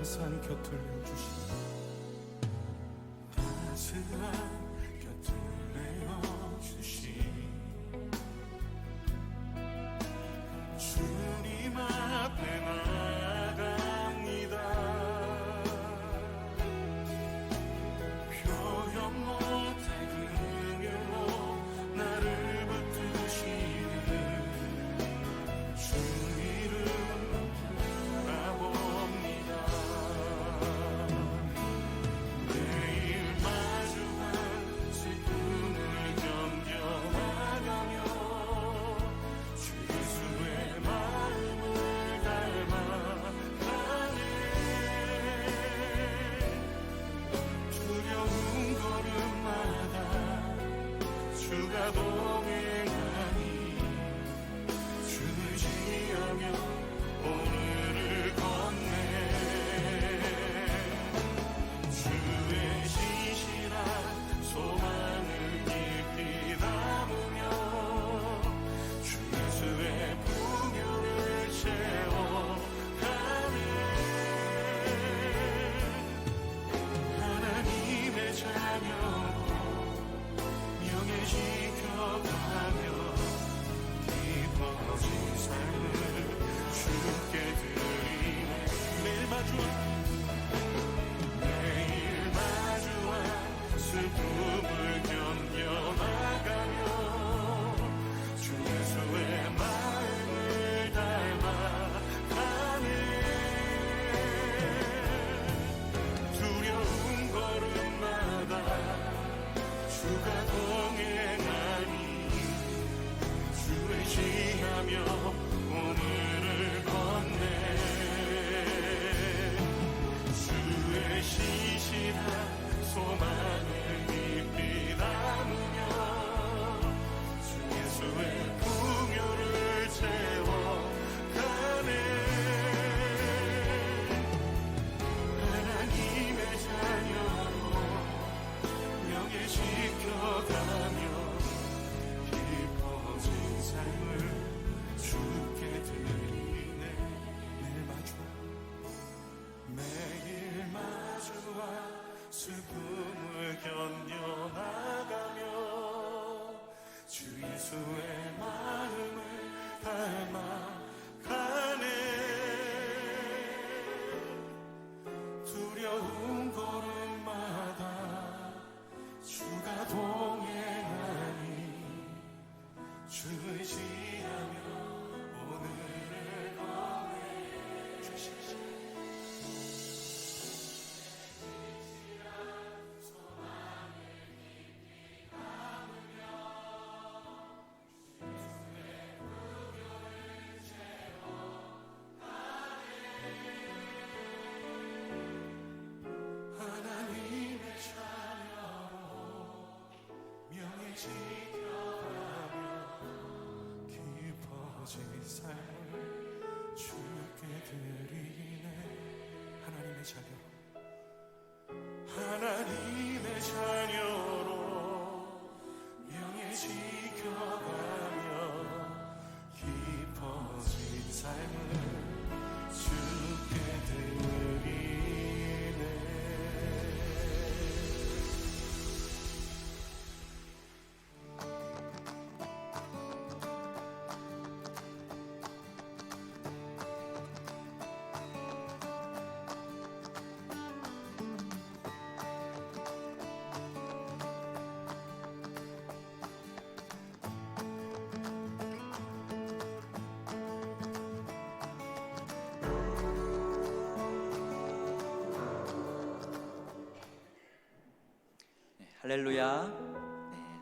항상 곁을 내어주시니 따스한 곁을 내어주시니 주님 앞에 나갑니다. 표현 못할 긍휼로 나를 붙드시는 주 이름 바라봅니다. 매일 마주한 슬픔을 견뎌나가며 주 예수의 마음을 닮아가네. 두려운 걸음마다 주가 동행하니 주를 지으며 오늘을 걷네. 주의 신실한 소망을 깊이 담으며 주 예수의 풍요를 채워가네. 하나님의 자녀로 명예 지켜가며 깊어진 삶을 주께 드리네. 매일 마주한 슬픔을 견뎌나가며 주 예수의 마음을 닮아가네. 두려운 걸음마다 주가 동행하니 주를 지하며 오늘을 걷네. 주의 신실한 소망을 깊이 담으며 주 예수의 풍요를 채워가네. 하나님의 자녀로 명예 지켜가며 깊어진 삶을 주께 드리네. 매일 마주한 슬픔을 견뎌나가며 주 예수의 마음을 닮아가네. 두려운 걸음마다 주가 동행하니 주를 지하며 오늘을 걷네. 하나님의 자녀로 명예 지켜가며 깊어진 삶을 주께 드리네. 하나님의 자녀로 명예 지켜가며 깊어진 삶을 주께 드리네. 할렐루야.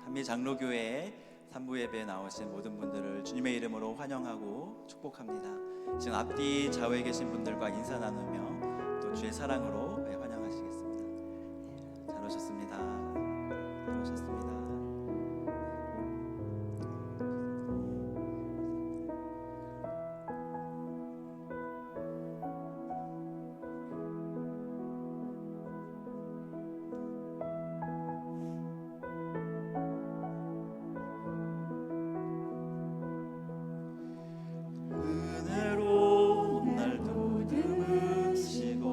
한미장로교회 3부 예배에 나오신 모든 분들을 주님의 이름으로 환영하고 축복합니다. 지금 앞뒤 좌우에 계신 분들과 인사 나누며 또 주의 사랑으로 환영하시겠습니다. 잘 오셨습니다. 잘 오셨습니다. 은혜로운 날 보듬으시고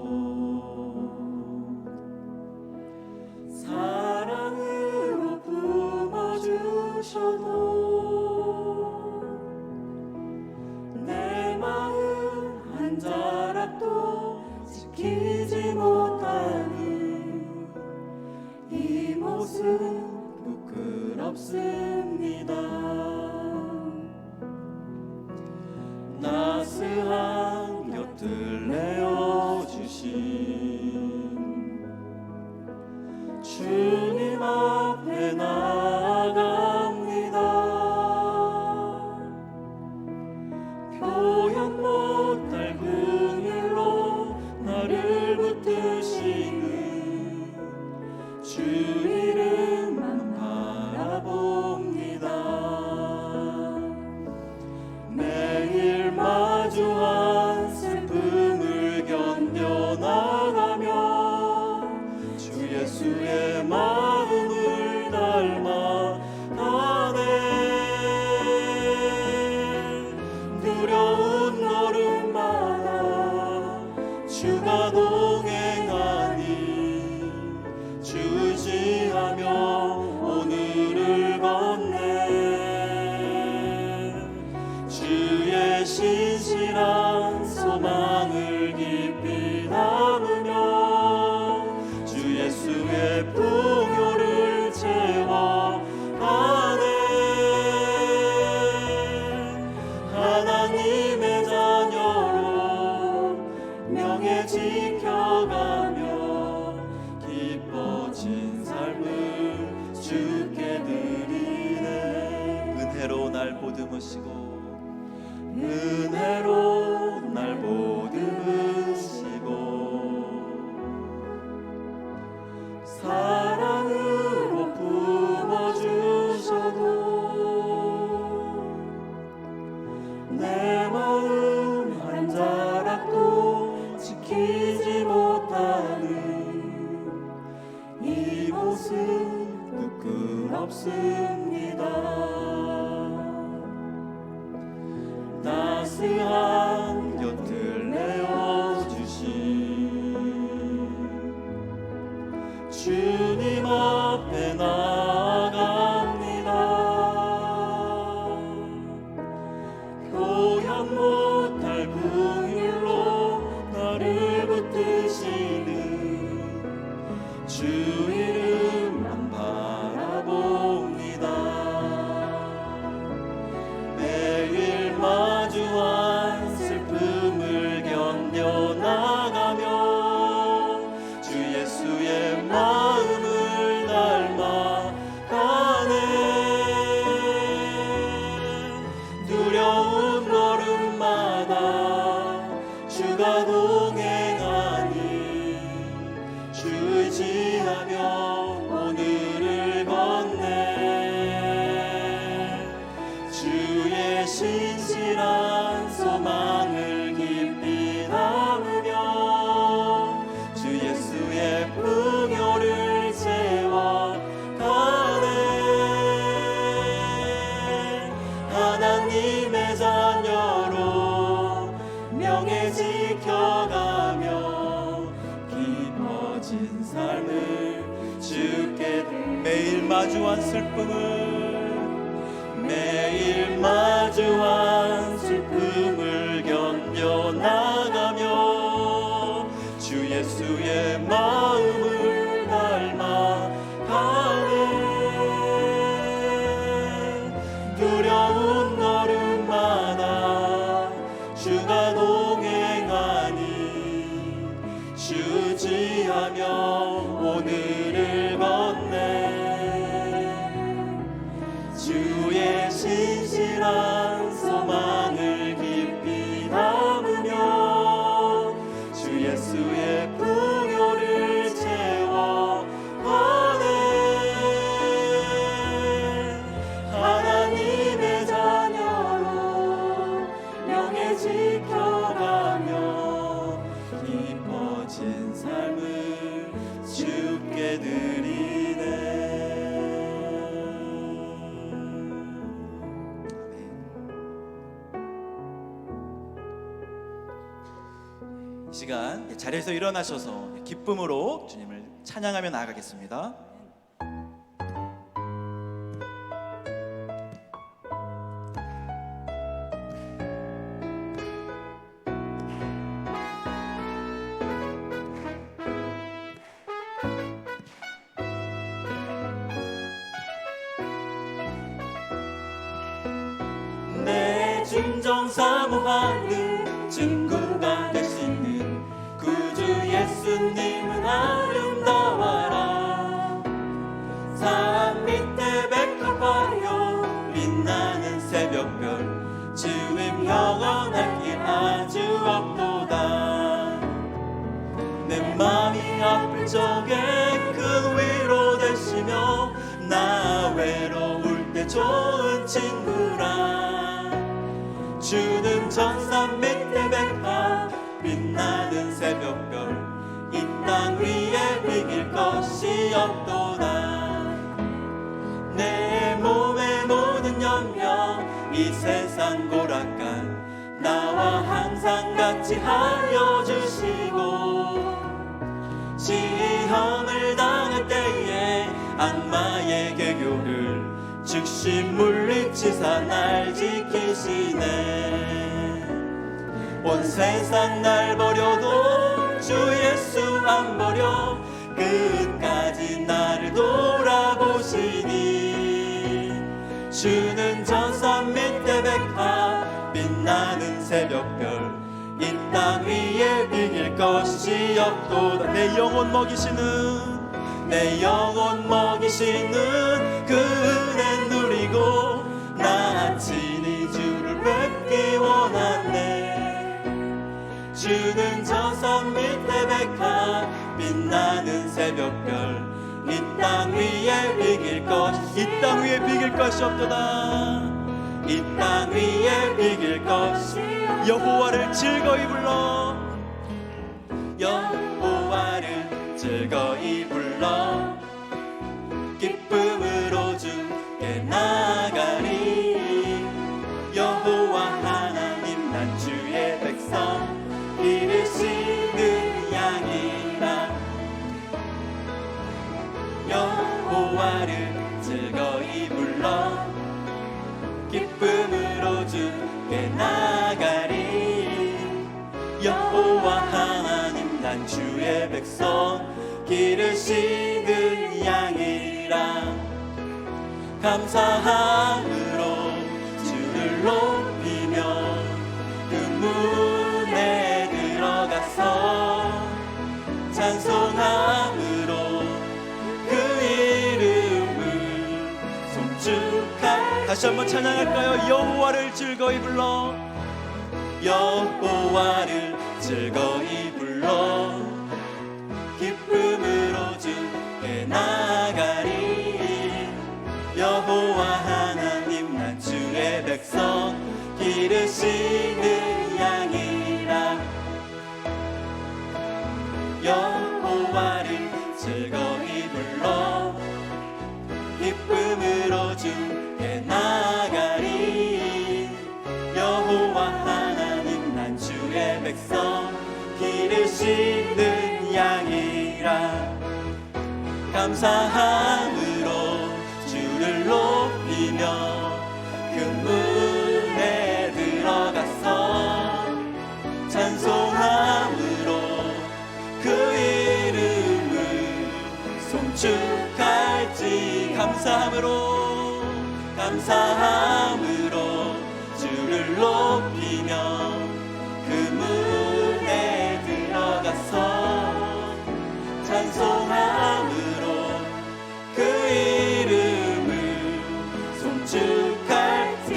보시고 은혜로 날 보듬으시고 사랑으로 품어주셔도 내 마음 한 자락도 지키지 못하는 이 모습 부끄럽습니다. 따스한 곁을 내어주신 주님 앞에 나아갑니다. 표현 못할 긍휼로 나를 붙드시는 주 이름만 바라봅니다. 매일 마주한 슬픔을 견뎌나가며 주 예수의 마음을 닮아가네. 두려운 걸음마다 주가 동행하니 주 의지하며 오늘을 걷네. 주의 신실한 소망을 깊이 담으며 주 예수의 풍요를 채워가네. 하나님의 자녀로 명예 지켜가며 깊어진 삶을 주께 매일 마주한 슬픔을 매일 마주한 슬픔을 견뎌나가며 주 예수의 마음을 닮아가네. 두려운 걸음마다 주가 동행하니 주 의지하며 오늘을 걷네. 주의 신실한 소망을 깊이 담으며 주 예수의 풍요를 채워가네. 하나님의 자녀로 명예 지켜가며 깊어진 삶을 주께 드리네. 이 시간 자리에서 일어나셔서 기쁨으로 주님을 찬양하며 나아가겠습니다. 내 진정 사모하는 친구가 되시는 구주 예수님은 아름다워라. 산 밑에 백합하여 빛나는 새벽별 주님 영원하길 아주 없도다. 내 맘이 아플 적에 큰 위로 되시며 나 외로울 때 좋은 친구라. 주는 전산 밑에 백합 빛나는 새벽별 이 땅 위에 비길 것이 없도다. 내 몸의 모든 염려 이 세상 고락간 나와 항상 같이 하여 주시고 시험을 당할 때에 악마의 계교를 즉시 물리치사 날 지키시네. 온 세상 날 버려도 주 예수 안 버려 끝까지 나를 돌아보시니. 주는 전산 밑에 백합 빛나는 새벽별 이 땅 위에 비길 것이 없도다. 내 영혼 먹이시는 그 은혜 누리고 나 친히 주는 저 산 밑에 백합 빛나는 새벽별 이 땅 위에 비길 것 이 땅 위에 비길 것이 없도다. 이 땅 위에 비길 것이 여호와를 즐거이 불러 여호와를 즐거이 불러 기쁨으로 주께 나가리 여호와 하나님 난 주의 백성 기르시는 양이라 여호와를 즐거이 불러 기쁨으로 주께 나가리 여호와 하나님 난 주의 백성 기르시는 양이라 감사함으로 주를 높이며 그 문에 들어가서 찬송함으로 그 이름을 송축할 다시 한번 찬양할까요? 여호와를 즐거이 불러 여호와를 즐거이 불러 기쁨으로 주께 나가리 여호와 하나님 난 주의 백성 기르시는 양이라 여호와를 즐거이 불러 기쁨으로 주께 나가리 여호와 하나님 난 주의 백성 기르시는 양이라 감사함으로 주를 높이며 그 문에 들어가서 찬송함으로 그 이름을 송축할지 감사함으로 주를 높이며 그 문에 들어가서 찬송함으로 그 이름을 송축할지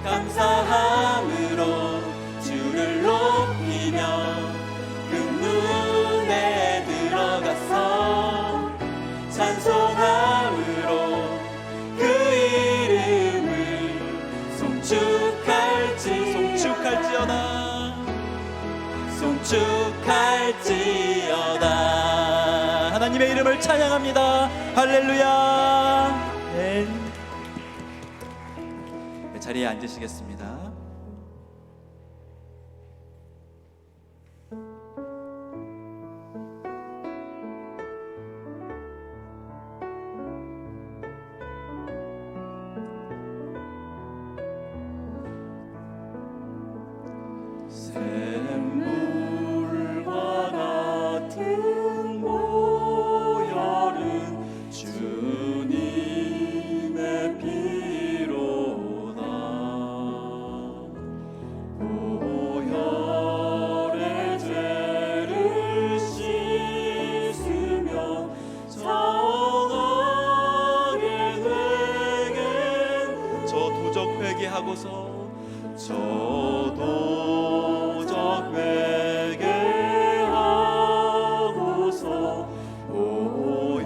감사함으로 주를 높이며 그 문에 들어가서 찬송함으로 그 이름을 송축할지어다 하나님의 이름을 찬양합니다. 할렐루야. 네, 자리에 앉으시겠습니다. 샘물과 같은 모혈은 주님의 피로다 모혈의 죄를 씻으면 정하게 되겠네 저 도적 회개하고서 도적 회개하고서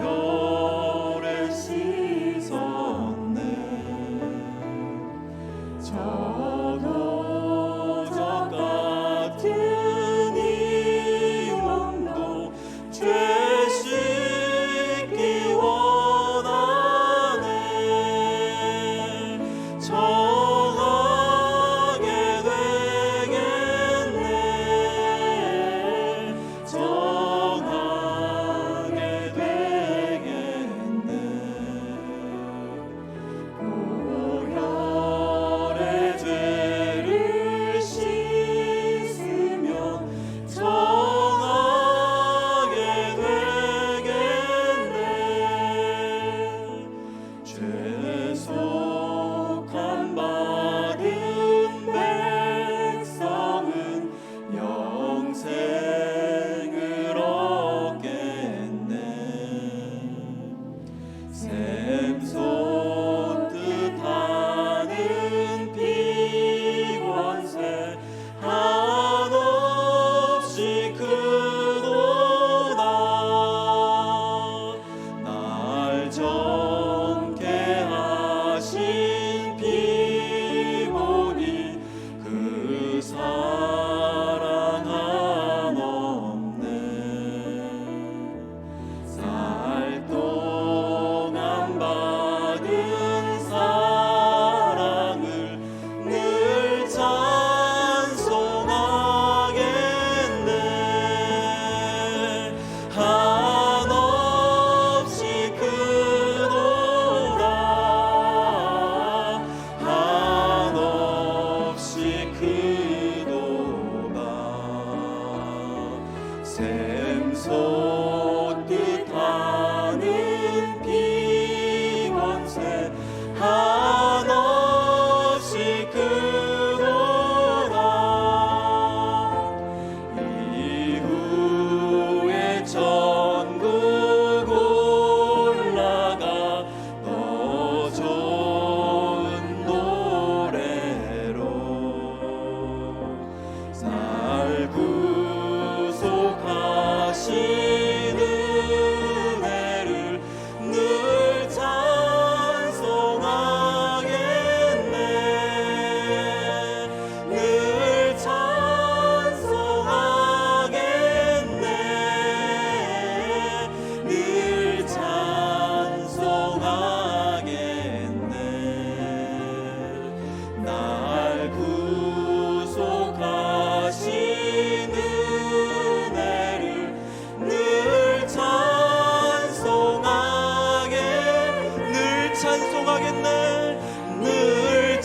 모혈을 씻었네 저 도적 같은 이 몸도 죄 씻기 원하네 정하게 되겠네 정하게 되겠네 모혈의 죄를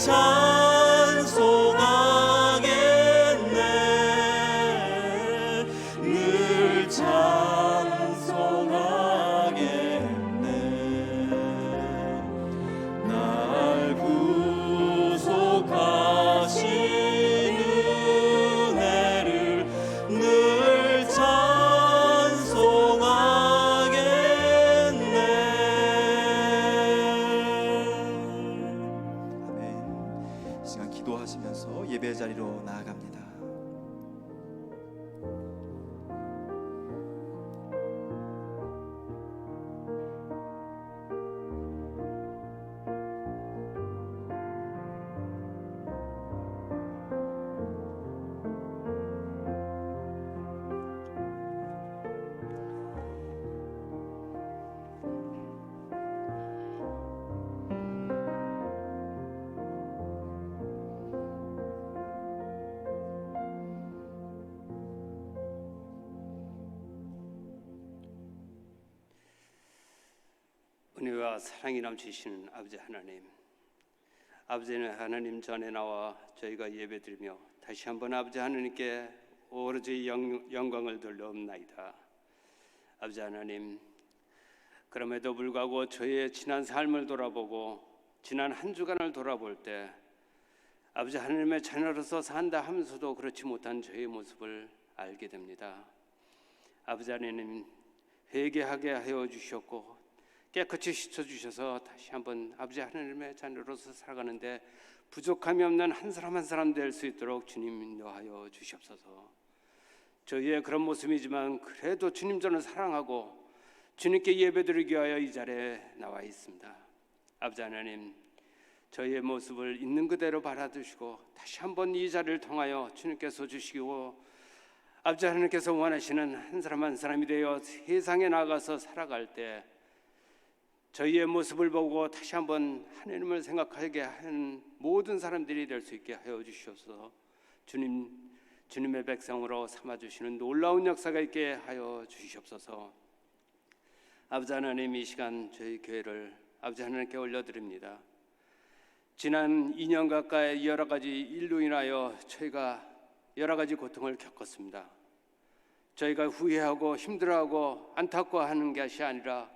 찬송하겠네. 늘 찬송하겠네. 날 구속하신 은혜를 늘 찬송하겠네. 아멘. 이 시간 기도하시면서 예배 자리로 나아갑니다. 은혜와 사랑이 넘치시는 아버지 하나님, 아버지는 하나님 전에 나와 저희가 예배드리며 다시 한번 아버지 하나님께 오로지 영광을 돌려옵나이다. 아버지 하나님, 그럼에도 불구하고 저희의 지난 삶을 돌아보고 지난 한 주간을 돌아볼 때 아버지 하나님의 자녀로서 산다 하면서도 그렇지 못한 저희의 모습을 알게 됩니다. 아버지 하나님, 회개하게 하여 주셨고 깨끗이 씻어주셔서 다시 한번 아버지 하나님의 자녀로서 살아가는데 부족함이 없는 한 사람 한 사람 될 수 있도록 주님 인도하여 주시옵소서. 저희의 그런 모습이지만 그래도 주님 저는 사랑하고 주님께 예배드리기 위하여 이 자리에 나와 있습니다. 아버지 하나님, 저희의 모습을 있는 그대로 받아주시고 다시 한번 이 자리를 통하여 주님께서 주시고 아버지 하나님께서 원하시는 한 사람 한 사람이 되어 세상에 나가서 살아갈 때 저희의 모습을 보고 다시 한번 하나님을 생각하게 하는 모든 사람들이 될 수 있게 하여 주시옵소서. 주님의 백성으로 삼아주시는 놀라운 역사가 있게 하여 주시옵소서. 아버지 하나님, 이 시간 저희 교회를 아버지 하나님께 올려드립니다. 지난 2년 가까이 여러 가지 일로 인하여 저희가 여러 가지 고통을 겪었습니다. 저희가 후회하고 힘들어하고 안타까워하는 것이 아니라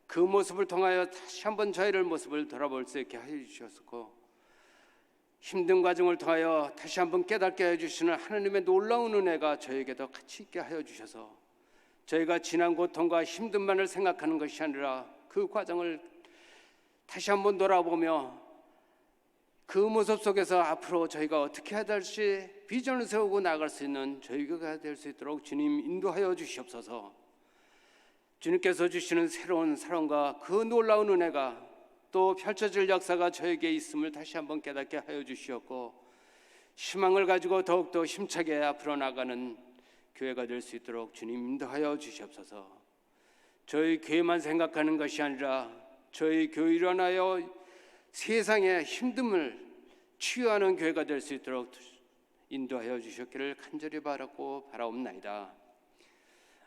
그 모습을 통하여 다시 한번 저희를 모습을 돌아볼 수 있게 하여 주셨고, 힘든 과정을 통하여 다시 한번 깨닫게 해주시는 하나님의 놀라운 은혜가 저에게도 같이 있게 하여 주셔서 저희가 지난 고통과 힘듦만을 생각하는 것이 아니라 그 과정을 다시 한번 돌아보며 그 모습 속에서 앞으로 저희가 어떻게 해야 될지 비전을 세우고 나아갈 수 있는 저희가 될 수 있도록 주님 인도하여 주시옵소서. 주님께서 주시는 새로운 사랑과 그 놀라운 은혜가 또 펼쳐질 역사가 저에게 있음을 다시 한번 깨닫게 하여 주시었고, 희망을 가지고 더욱더 힘차게 앞으로 나가는 교회가 될 수 있도록 주님 인도하여 주시옵소서. 저희 교회만 생각하는 것이 아니라 저희 교회를 일어나여 세상의 힘듦을 치유하는 교회가 될 수 있도록 인도하여 주셨기를 간절히 바라고 바라옵나이다.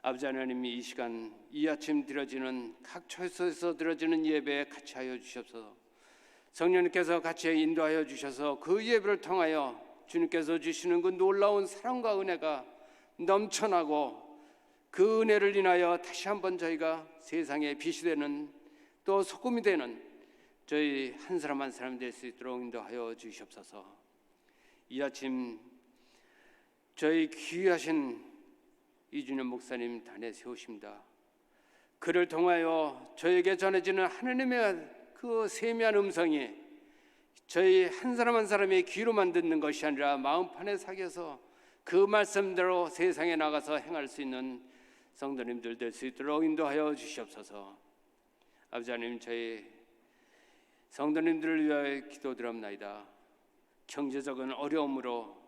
아버지 하나님, 이 시간 이 아침 드려지는 각 처소에서 드려지는 예배에 같이 하여 주시옵소서. 성령님께서 같이 인도하여 주셔서 그 예배를 통하여 주님께서 주시는 그 놀라운 사랑과 은혜가 넘쳐나고 그 은혜를 인하여 다시 한번 저희가 세상에 빛이 되는 또 소금이 되는 저희 한 사람 한 사람 될 수 있도록 인도하여 주시옵소서. 이 아침 저희 귀하신 이준현 목사님 단에 세우십니다. 그를 통하여 저에게 전해지는 하나님의 그 세미한 음성이 저희 한 사람 한 사람의 귀로만 듣는 것이 아니라 마음판에 새겨서 그 말씀대로 세상에 나가서 행할 수 있는 성도님들 될 수 있도록 인도하여 주시옵소서. 아버지 하나님, 저희 성도님들을 위하여 기도드립나이다. 경제적인 어려움으로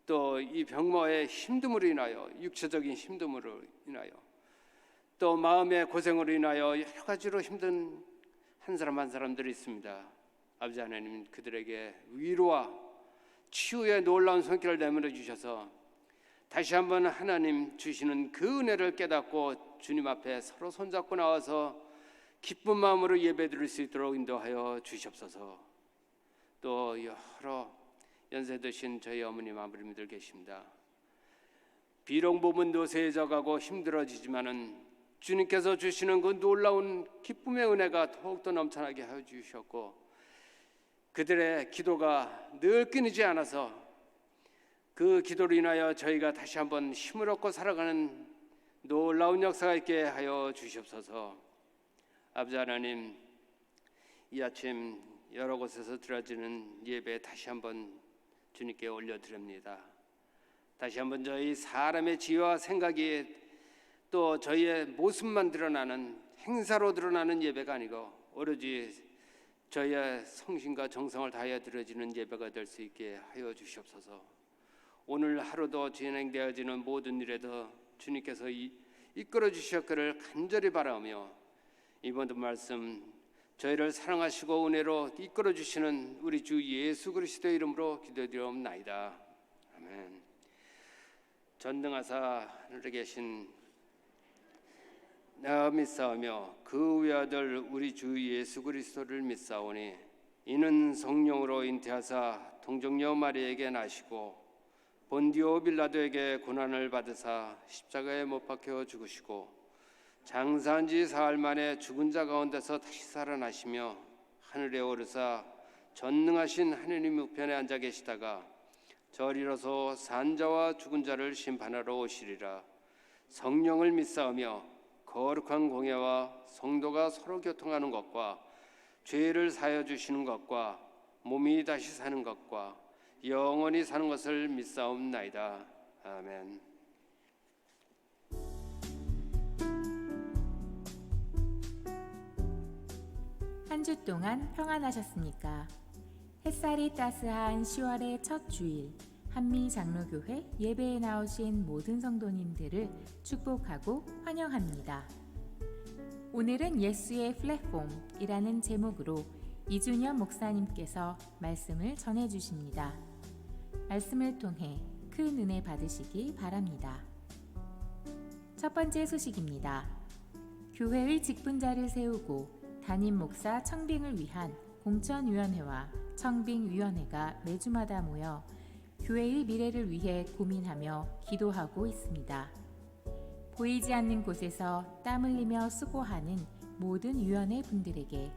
또 이 병마의 힘듦으로 인하여, 육체적인 힘듦으로 인하여, 또 마음의 고생으로 인하여 여러 가지로 힘든 한 사람 한 사람들이 있습니다. 아버지 하나님, 그들에게 위로와 치유의 놀라운 손길을 내밀어 주셔서 다시 한번 하나님 주시는 그 은혜를 깨닫고 주님 앞에 서로 손잡고 나와서 기쁜 마음으로 예배드릴 수 있도록 인도하여 주시옵소서. 또 여러 연세 드신 저희 어머님 아버님들 계십니다. 비록 몸은 노쇠해져가고 힘들어지지만은 주님께서 주시는 그 놀라운 기쁨의 은혜가 더욱더 넘쳐나게 하여 주셨고, 그들의 기도가 늘 끊이지 않아서 그 기도로 인하여 저희가 다시 한번 힘을 얻고 살아가는 놀라운 역사가 있게 하여 주시옵소서. 아버지 하나님, 이 아침 여러 곳에서 드려지는 예배 다시 한번 주님께 올려드립니다. 다시 한번 저희 사람의 지혜와 생각이 또 저희의 모습만 드러나는, 행사로 드러나는 예배가 아니고 오로지 저희의 성신과 정성을 다하여 드려지는 예배가 될 수 있게 하여 주시옵소서. 오늘 하루도 진행되어지는 모든 일에도 주님께서 이끌어 주셨기를 간절히 바라며, 이번 말씀 저희를 사랑하시고 은혜로 이끌어 주시는 우리 주 예수 그리스도의 이름으로 기도드리옵나이다. 아멘. 전능하사 하늘에 계신 나 믿사오며 그 외아들 우리 주 예수 그리스도를 믿사오니, 이는 성령으로 잉태하사 동정녀 마리에게 나시고 본디오 빌라도에게 고난을 받으사 십자가에 못 박혀 죽으시고 장사한 지 사흘 만에 죽은 자 가운데서 다시 살아나시며 하늘에 오르사 전능하신 하느님 우편에 앉아 계시다가 저리로서 산 자와 죽은 자를 심판하러 오시리라. 성령을 믿사오며 거룩한 공예와 성도가 서로 교통하는 것과 죄를 사하여 주시는 것과 몸이 다시 사는 것과 영원히 사는 것을 믿사옵나이다. 아멘. 한 주 동안 평안하셨습니까? 햇살이 따스한 10월의 첫 주일, 한미장로교회 예배에 나오신 모든 성도님들을 축복하고 환영합니다. 오늘은 예수의 플랫폼이라는 제목으로 이준현 목사님께서 말씀을 전해주십니다. 말씀을 통해 큰 은혜 받으시기 바랍니다. 첫 번째 소식입니다. 교회의 직분자를 세우고 담임 목사 청빙을 위한 공천위원회와 청빙위원회가 매주마다 모여 교회의 미래를 위해 고민하며 기도하고 있습니다. 보이지 않는 곳에서 땀 흘리며 수고하는 모든 위원회 분들에게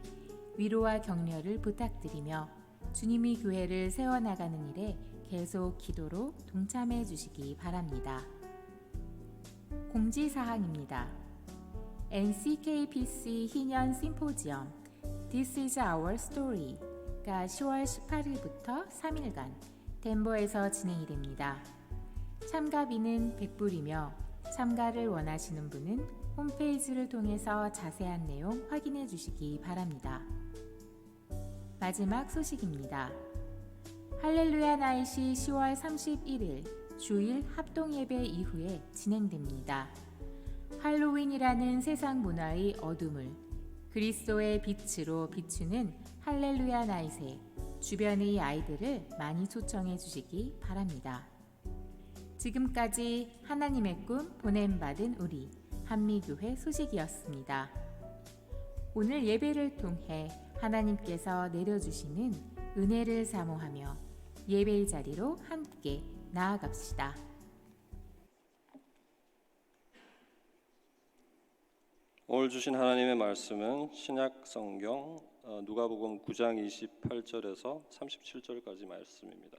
위로와 격려를 부탁드리며 주님이 교회를 세워나가는 일에 계속 기도로 동참해 주시기 바랍니다. 공지사항입니다. NCKPC 희년 심포지엄 This is our story가 10월 18일부터 3일간 덴버에서 진행이 됩니다. 참가비는 100불이며 참가를 원하시는 분은 홈페이지를 통해서 자세한 내용 확인해 주시기 바랍니다. 마지막 소식입니다. 할렐루야 나잇이 10월 31일 주일 합동예배 이후에 진행됩니다. 할로윈이라는 세상 문화의 어둠을 그리스도의 빛으로 비추는 할렐루야 나잇에 주변의 아이들을 많이 초청해 주시기 바랍니다. 지금까지 하나님의 꿈 보냄받은 우리 한미교회 소식이었습니다. 오늘 예배를 통해 하나님께서 내려주시는 은혜를 사모하며 예배의 자리로 함께 나아갑시다. 오늘 주신 하나님의 말씀은 신약 성경 누가복음 9장 28절에서 37절까지 말씀입니다.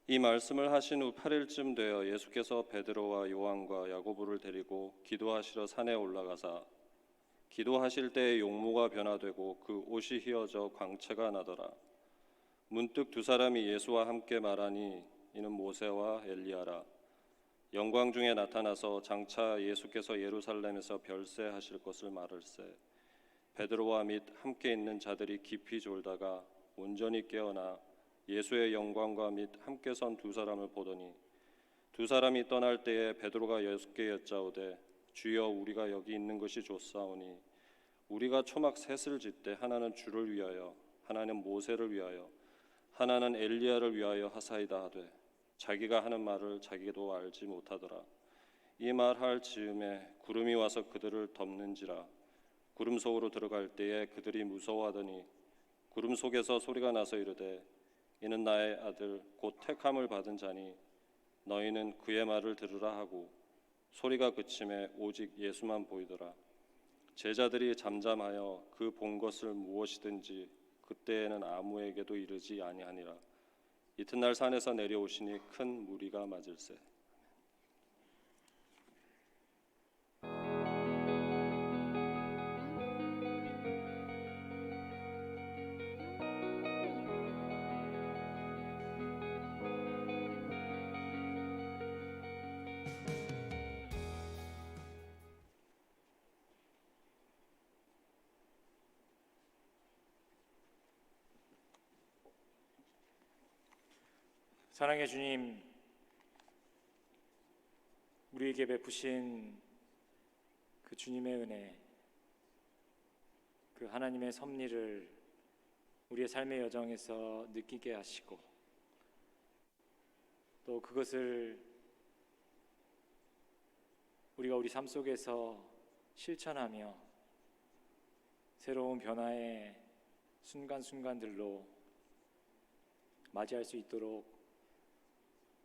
이 말씀을 하신 후 8일쯤 되어 예수께서 베드로와 요한과 야고보를 데리고 기도하시러 산에 올라가사 기도하실 때에 용모가 변화되고 그 옷이 휘어져 광채가 나더라. 문득 두 사람이 예수와 함께 말하니 이는 모세와 엘리야라. 영광 중에 나타나서 장차 예수께서 예루살렘에서 별세하실 것을 말을세. 베드로와 및 함께 있는 자들이 깊이 졸다가 온전히 깨어나 예수의 영광과 및 함께 선 두 사람을 보더니 두 사람이 떠날 때에 베드로가 예수께 여짜오되 주여 우리가 여기 있는 것이 좋사오니 우리가 초막 셋을 짓되 하나는 주를 위하여 하나는 모세를 위하여 하나는 엘리야를 위하여 하사이다 하되 자기가 하는 말을 자기도 알지 못하더라. 이 말할 즈음에 구름이 와서 그들을 덮는지라. 구름 속으로 들어갈 때에 그들이 무서워하더니 구름 속에서 소리가 나서 이르되 이는 나의 아들 곧 택함을 받은 자니 너희는 그의 말을 들으라 하고 소리가 그침에 오직 예수만 보이더라. 제자들이 잠잠하여 그 본 것을 무엇이든지 그때에는 아무에게도 이르지 아니하니라. 이튿날 산에서 내려오시니 큰 무리가 맞을세. 사랑의 주님, 우리에게 베푸신 그 주님의 은혜, 그 하나님의 섭리를 우리의 삶의 여정에서 느끼게 하시고 또 그것을 우리가 우리 삶 속에서 실천하며 새로운 변화의 순간순간들로 맞이할 수 있도록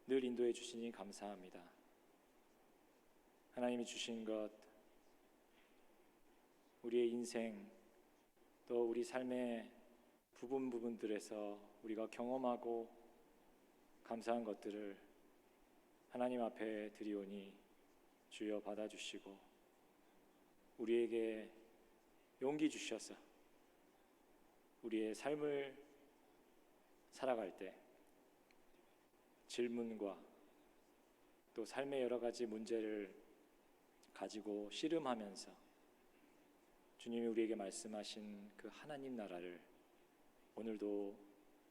늘 인도해 주시니 감사합니다. 하나님이 주신 것, 우리의 인생 또 우리 삶의 부분들에서 우리가 경험하고 감사한 것들을 하나님 앞에 드리오니 주여 받아주시고 우리에게 용기 주셔서 우리의 삶을 살아갈 때 질문과 또 삶의 여러 가지 문제를 가지고 씨름하면서 주님이 우리에게 말씀하신 그 하나님 나라를 오늘도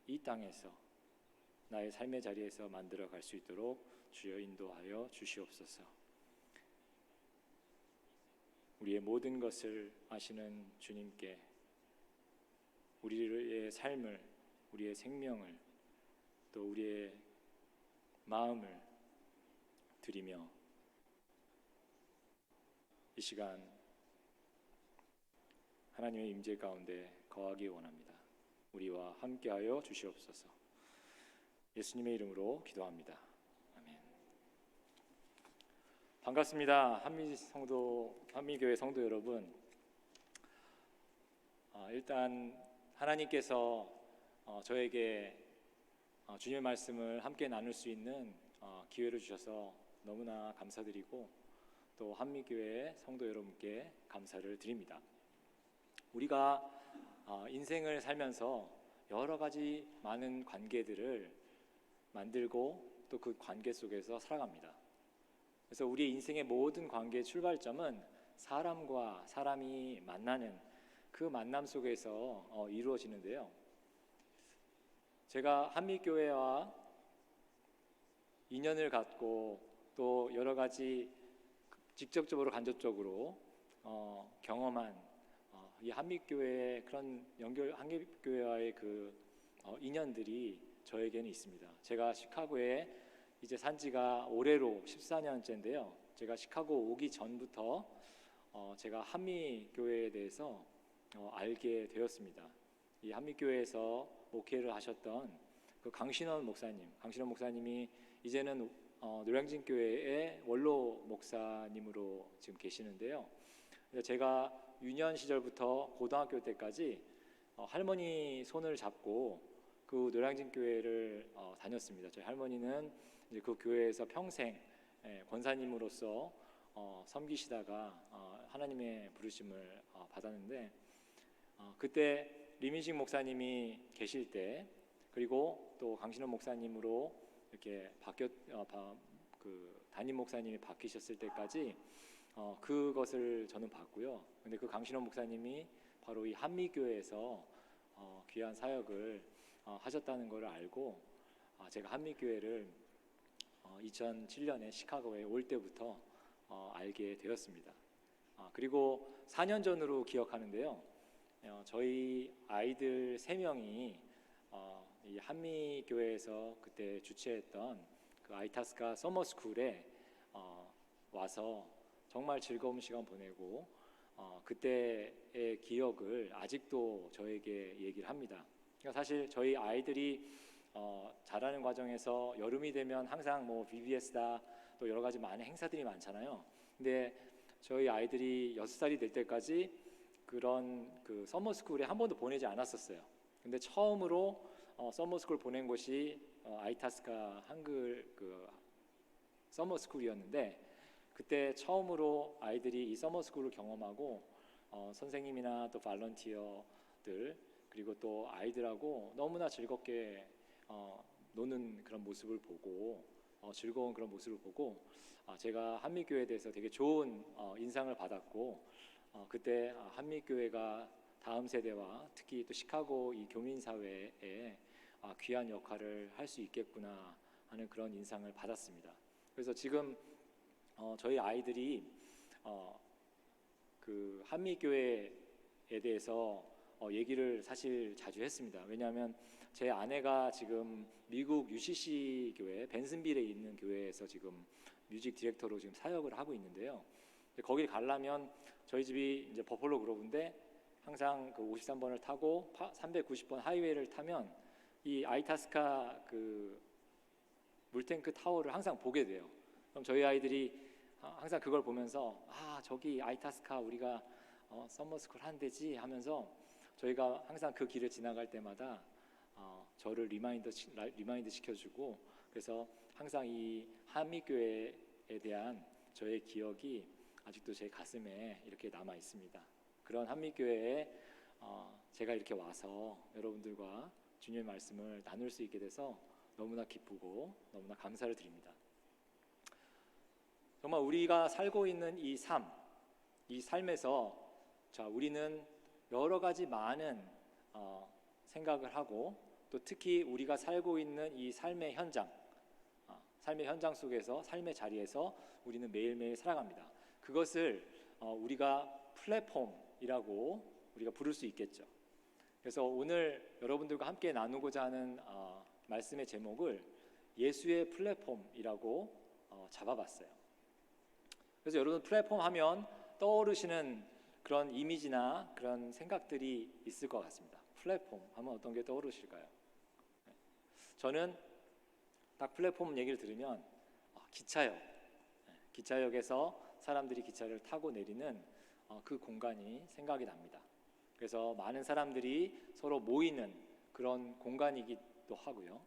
이 땅에서 나의 삶의 자리에서 만들어 갈 수 있도록 주여 인도하여 주시옵소서. 우리의 모든 것을 아시는 주님께 우리의 삶을, 우리의 생명을 또 우리의 마음을 드리며 이 시간 하나님의 임재 가운데 거하기 원합니다. 우리와 함께하여 주시옵소서. 예수님의 이름으로 기도합니다. 아멘. 반갑습니다. 한미교회 성도 여러분. 일단 하나님께서 저에게 주님의 말씀을 함께 나눌 수 있는 기회를 주셔서 너무나 감사드리고 또 한미교회 성도 여러분께 감사를 드립니다. 우리가 인생을 살면서 여러 가지 많은 관계들을 만들고 또 그 관계 속에서 살아갑니다. 그래서 우리 인생의 모든 관계의 출발점은 사람과 사람이 만나는 그 만남 속에서 이루어지는데요. 제가 한미교회와 인연을 갖고 또 여러 가지 직접적으로 간접적으로 경험한 이 한미교회의 그런 한미교회와의 그 인연들이 저에게는 있습니다. 제가 시카고에 이제 산 지가 올해로 14년째인데요. 제가 시카고 오기 전부터 제가 한미교회에 대해서 알게 되었습니다. 이 한미교회에서 목회를 하셨던 그 강신원 목사님이 이제는 노량진교회의 원로 목사님으로 지금 계시는데요. 제가 유년 시절부터 고등학교 때까지 할머니 손을 잡고 그 노량진교회를 다녔습니다. 저희 할머니는 이제 그 교회에서 평생 권사님으로서 섬기시다가 하나님의 부르심을 받았는데 그때 리민식 목사님이 계실 때 그리고 또 강신원 목사님으로 이렇게 담임 목사님이 바뀌셨을 때까지 그것을 저는 봤고요. 근데 그 강신원 목사님이 바로 이 한미교회에서 귀한 사역을 하셨다는 것을 알고 제가 한미교회를 2007년에 시카고에 올 때부터 알게 되었습니다. 그리고 4년 전으로 기억하는데요. 저희 아이들 3명이 이 한미교회에서 그때 주최했던 그 아이타스카 서머스쿨에 와서 정말 즐거운 시간 보내고 그때의 기억을 아직도 저에게 얘기를 합니다. 그러니까 사실 저희 아이들이 자라는 과정에서 여름이 되면 항상 뭐 BBS다 또 여러 가지 많은 행사들이 많잖아요. 근데 저희 아이들이 6살이 될 때까지 그런 그 서머스쿨에 한 번도 보내지 않았었어요. 근데 처음으로 서머스쿨 보낸 곳이 아이타스카 한글 그 서머스쿨이었는데, 그때 처음으로 아이들이 이 서머스쿨을 경험하고 선생님이나 또 발런티어들 그리고 또 아이들하고 너무나 즐겁게 노는 그런 모습을 보고 즐거운 그런 모습을 보고 제가 한미교회에 대해서 되게 좋은 인상을 받았고, 그때 한미교회가 다음 세대와 특히 또 시카고 이 교민사회에 귀한 역할을 할 수 있겠구나 하는 그런 인상을 받았습니다. 그래서 지금 저희 아이들이 그 한미교회에 대해서 얘기를 사실 자주 했습니다. 왜냐하면 제 아내가 지금 미국 UCC 교회 벤슨빌에 있는 교회에서 지금 뮤직 디렉터로 지금 사역을 하고 있는데요. 거기 가려면 저희 집이 이제 버펄로 그로브인데 항상 그 53번을 타고 390번 하이웨이를 타면 이 아이타스카 그 물탱크 타워를 항상 보게 돼요. 그럼 저희 아이들이 항상 그걸 보면서 저기 아이타스카 우리가 서머스쿨 한 데지 하면서 저희가 항상 그 길을 지나갈 때마다 저를 리마인드 시켜주고, 그래서 항상 이 한미교회에 대한 저의 기억이 아직도 제 가슴에 이렇게 남아 있습니다. 그런 한미교회에 제가 이렇게 와서 여러분들과 주님의 말씀을 나눌 수 있게 돼서 너무나 기쁘고 너무나 감사를 드립니다. 정말 우리가 살고 있는 이 삶에서 우리는 여러 가지 많은 생각을 하고, 또 특히 우리가 살고 있는 이 삶의 현장 속에서, 삶의 자리에서 우리는 매일매일 살아갑니다. 그것을 우리가 플랫폼이라고 우리가 부를 수 있겠죠. 그래서 오늘 여러분들과 함께 나누고자 하는 말씀의 제목을 예수의 플랫폼이라고 잡아봤어요. 그래서 여러분 플랫폼 하면 떠오르시는 그런 이미지나 그런 생각들이 있을 것 같습니다. 플랫폼 하면 어떤 게 떠오르실까요? 저는 딱 플랫폼 얘기를 들으면 기차역에서 사람들이 기차를 타고 내리는 그 공간이 생각이 납니다. 그래서 많은 사람들이 서로 모이는 그런 공간이기도 하고요.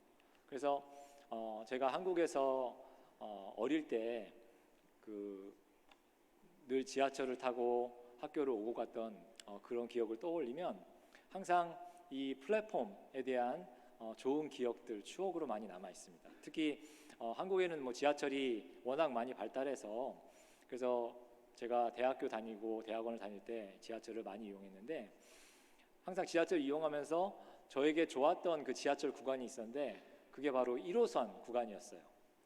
그래서 제가 한국에서 어릴 때 늘 지하철을 타고 학교를 오고 갔던 그런 기억을 떠올리면 항상 이 플랫폼에 대한 좋은 기억들, 추억으로 많이 남아 있습니다. 특히 한국에는 뭐 지하철이 워낙 많이 발달해서, 그래서 제가 대학원을 다닐 때 지하철을 많이 이용했는데, 항상 지하철 이용하면서 저에게 좋았던 그 지하철 구간이 있었는데 그게 바로 1호선 구간이었어요.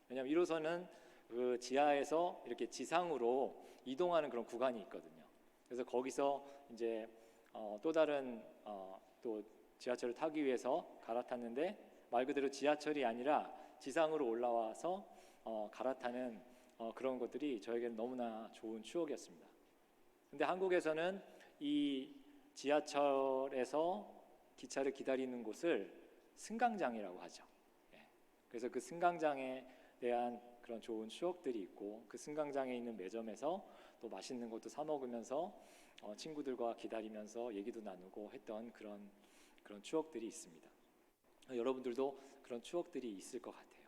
왜냐하면 1호선은 그 지하에서 이렇게 지상으로 이동하는 그런 구간이 있거든요. 그래서 거기서 이제 또 다른 또 지하철을 타기 위해서 갈아탔는데, 말 그대로 지하철이 아니라 지상으로 올라와서 갈아타는 그런 것들이 저에게는 너무나 좋은 추억이었습니다. 근데 한국에서는 이 지하철에서 기차를 기다리는 곳을 승강장이라고 하죠. 그래서 그 승강장에 대한 그런 좋은 추억들이 있고, 그 승강장에 있는 매점에서 또 맛있는 것도 사 먹으면서 친구들과 기다리면서 얘기도 나누고 했던 그런 추억들이 있습니다. 여러분들도 그런 추억들이 있을 것 같아요.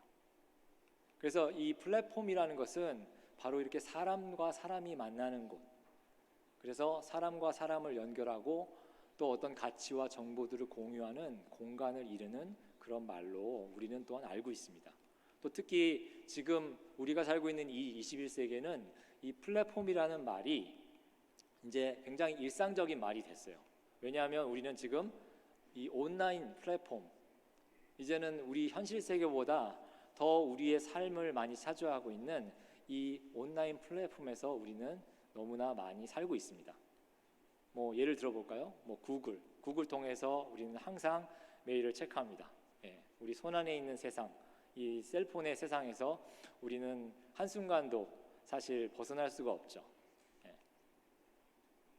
그래서 이 플랫폼이라는 것은 바로 이렇게 사람과 사람이 만나는 곳, 그래서 사람과 사람을 연결하고 또 어떤 가치와 정보들을 공유하는 공간을 이루는 그런 말로 우리는 또한 알고 있습니다. 또 특히 지금 우리가 살고 있는 이 21세기에는 이 플랫폼이라는 말이 이제 굉장히 일상적인 말이 됐어요. 왜냐하면 우리는 지금 이 온라인 플랫폼, 이제는 우리 현실 세계보다 더 우리의 삶을 많이 차지하고 있는 이 온라인 플랫폼에서 우리는 너무나 많이 살고 있습니다. 뭐 예를 들어볼까요? 뭐 구글 통해서 우리는 항상 메일을 체크합니다. 우리 손안에 있는 세상, 이 셀폰의 세상에서 우리는 한순간도 사실 벗어날 수가 없죠.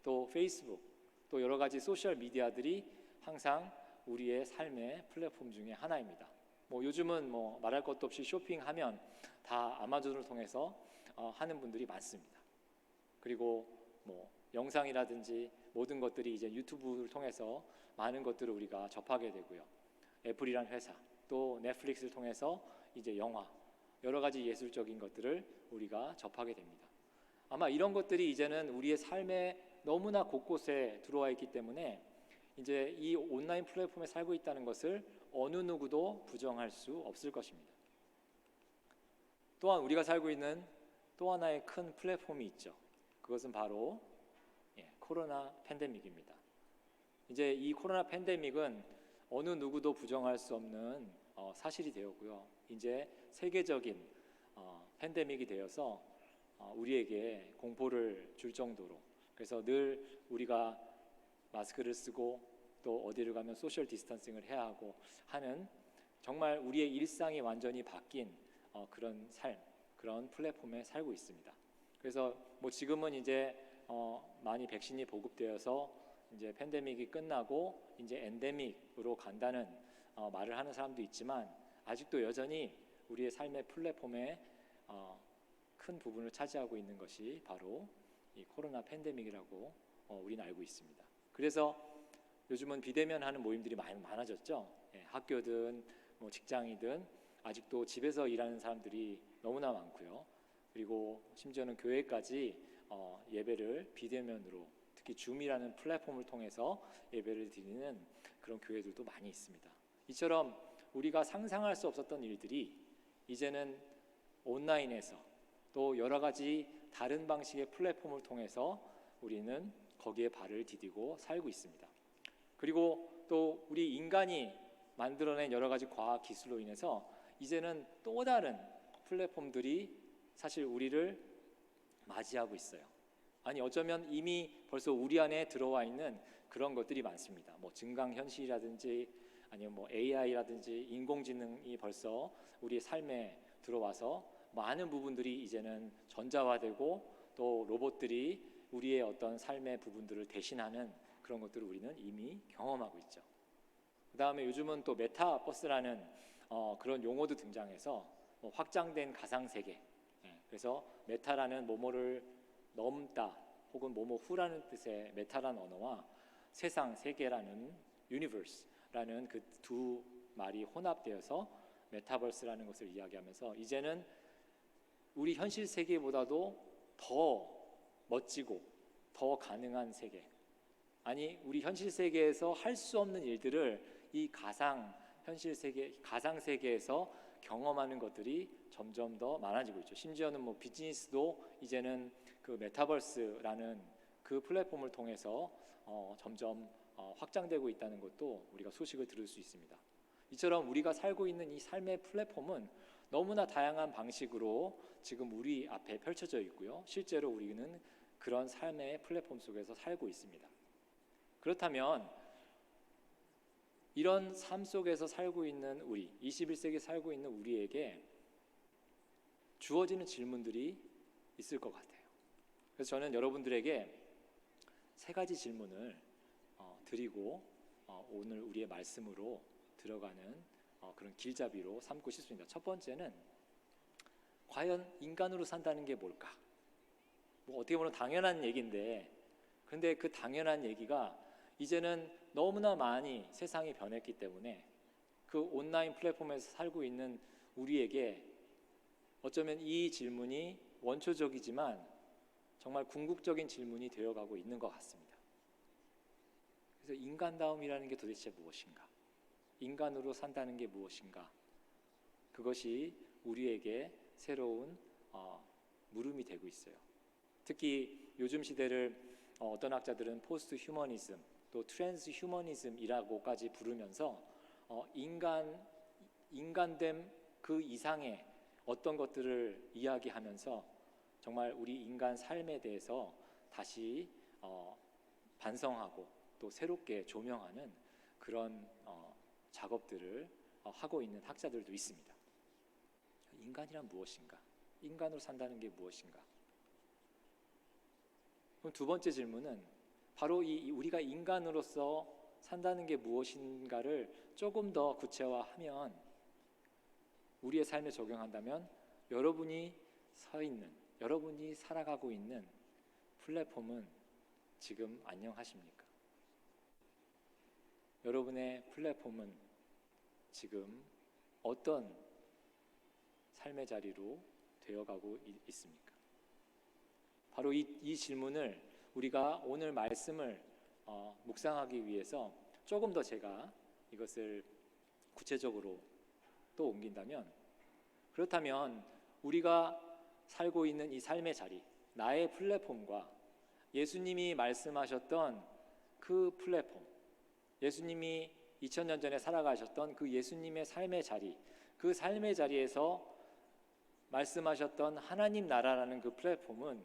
또 페이스북, 또 여러 가지 소셜 미디어들이 항상 우리의 삶의 플랫폼 중에 하나입니다. 뭐 요즘은 뭐 말할 것도 없이 쇼핑하면 다 아마존을 통해서 하는 분들이 많습니다. 그리고 뭐 영상이라든지 모든 것들이 이제 유튜브를 통해서 많은 것들을 우리가 접하게 되고요. 애플이란 회사, 또 넷플릭스를 통해서 이제 영화, 여러 가지 예술적인 것들을 우리가 접하게 됩니다. 아마 이런 것들이 이제는 우리의 삶에 너무나 곳곳에 들어와 있기 때문에 이제 이 온라인 플랫폼에 살고 있다는 것을 어느 누구도 부정할 수 없을 것입니다. 또한 우리가 살고 있는 또 하나의 큰 플랫폼이 있죠. 그것은 바로 코로나 팬데믹입니다. 이제 이 코로나 팬데믹은 어느 누구도 부정할 수 없는 사실이 되었고요. 이제 세계적인 팬데믹이 되어서 우리에게 공포를 줄 정도로, 그래서 늘 우리가 마스크를 쓰고 또 어디를 가면 소셜 디스턴싱을 해야 하고 하는, 정말 우리의 일상이 완전히 바뀐 그런 삶, 그런 플랫폼에 살고 있습니다. 그래서 뭐 지금은 이제 많이 백신이 보급되어서 이제 팬데믹이 끝나고 이제 엔데믹으로 간다는 말을 하는 사람도 있지만, 아직도 여전히 우리의 삶의 플랫폼에 큰 부분을 차지하고 있는 것이 바로 이 코로나 팬데믹이라고 우리는 알고 있습니다. 그래서 요즘은 비대면 하는 모임들이 많이 많아졌죠. 학교든 뭐 직장이든 아직도 집에서 일하는 사람들이 너무나 많고요. 그리고 심지어는 교회까지 예배를 비대면으로, 특히 줌이라는 플랫폼을 통해서 예배를 드리는 그런 교회들도 많이 있습니다. 이처럼 우리가 상상할 수 없었던 일들이 이제는 온라인에서 또 여러 가지 다른 방식의 플랫폼을 통해서 우리는 거기에 발을 디디고 살고 있습니다. 그리고 또 우리 인간이 만들어낸 여러 가지 과학 기술로 인해서 이제는 또 다른 플랫폼들이 사실 우리를 맞이하고 있어요. 아니 어쩌면 이미 벌써 우리 안에 들어와 있는 그런 것들이 많습니다. 뭐 증강현실이라든지 아니면 뭐 AI라든지 인공지능이 벌써 우리의 삶에 들어와서 많은 부분들이 이제는 전자화되고 또 로봇들이 우리의 어떤 삶의 부분들을 대신하는 그런 것들을 우리는 이미 경험하고 있죠. 그 다음에 요즘은 또 메타버스라는 그런 용어도 등장해서 확장된 가상세계, 그래서 메타라는 뭐뭐를 넘다 혹은 뭐뭐 후라는 뜻의 메타라는 언어와 세상, 세계라는 유니버스라는 그 두 말이 혼합되어서 메타버스라는 것을 이야기하면서 이제는 우리 현실 세계보다도 더 멋지고 더 가능한 세계, 아니 우리 현실 세계에서 할 수 없는 일들을 이 가상 현실 세계, 가상 세계에서 경험하는 것들이 점점 더 많아지고 있죠. 심지어는 뭐 비즈니스도 이제는 그 메타버스라는 그 플랫폼을 통해서 점점 확장되고 있다는 것도 우리가 소식을 들을 수 있습니다. 이처럼 우리가 살고 있는 이 삶의 플랫폼은 너무나 다양한 방식으로 지금 우리 앞에 펼쳐져 있고요. 실제로 우리는 그런 삶의 플랫폼 속에서 살고 있습니다. 그렇다면 이런 삶 속에서 살고 있는 우리, 21세기에 살고 있는 우리에게 주어지는 질문들이 있을 것 같아요. 그래서 저는 여러분들에게 세 가지 질문을 드리고 오늘 우리의 말씀으로 들어가는 그런 길잡이로 삼고 싶습니다. 첫 번째는 과연 인간으로 산다는 게 뭘까? 뭐 어떻게 보면 당연한 얘기인데, 그런데 그 당연한 얘기가 이제는 너무나 많이 세상이 변했기 때문에 그 온라인 플랫폼에서 살고 있는 우리에게 어쩌면 이 질문이 원초적이지만 정말 궁극적인 질문이 되어가고 있는 것 같습니다. 그래서 인간다움이라는 게 도대체 무엇인가? 인간으로 산다는 게 무엇인가? 그것이 우리에게 새로운 물음이 되고 있어요. 특히 요즘 시대를 어떤 학자들은 포스트 휴머니즘 또 트랜스 휴머니즘이라고까지 부르면서 인간됨 그 이상의 어떤 것들을 이야기하면서 정말 우리 인간 삶에 대해서 다시 반성하고 또 새롭게 조명하는 그런 작업들을 하고 있는 학자들도 있습니다. 인간이란 무엇인가? 인간으로 산다는 게 무엇인가? 그럼 두 번째 질문은 바로 우리가 인간으로서 산다는 게 무엇인가를 조금 더 구체화하면, 우리의 삶에 적용한다면 여러분이 서 있는, 여러분이 살아가고 있는 플랫폼은 지금 안녕하십니까? 여러분의 플랫폼은 지금 어떤 삶의 자리로 되어가고 있습니까? 바로 이 질문을 우리가 오늘 말씀을 묵상하기 위해서 조금 더 제가 이것을 구체적으로 또 옮긴다면, 그렇다면 우리가 살고 있는 이 삶의 자리, 나의 플랫폼과 예수님이 말씀하셨던 그 플랫폼, 예수님이 2000년 전에 살아가셨던 그 예수님의 삶의 자리, 그 삶의 자리에서 말씀하셨던 하나님 나라라는 그 플랫폼은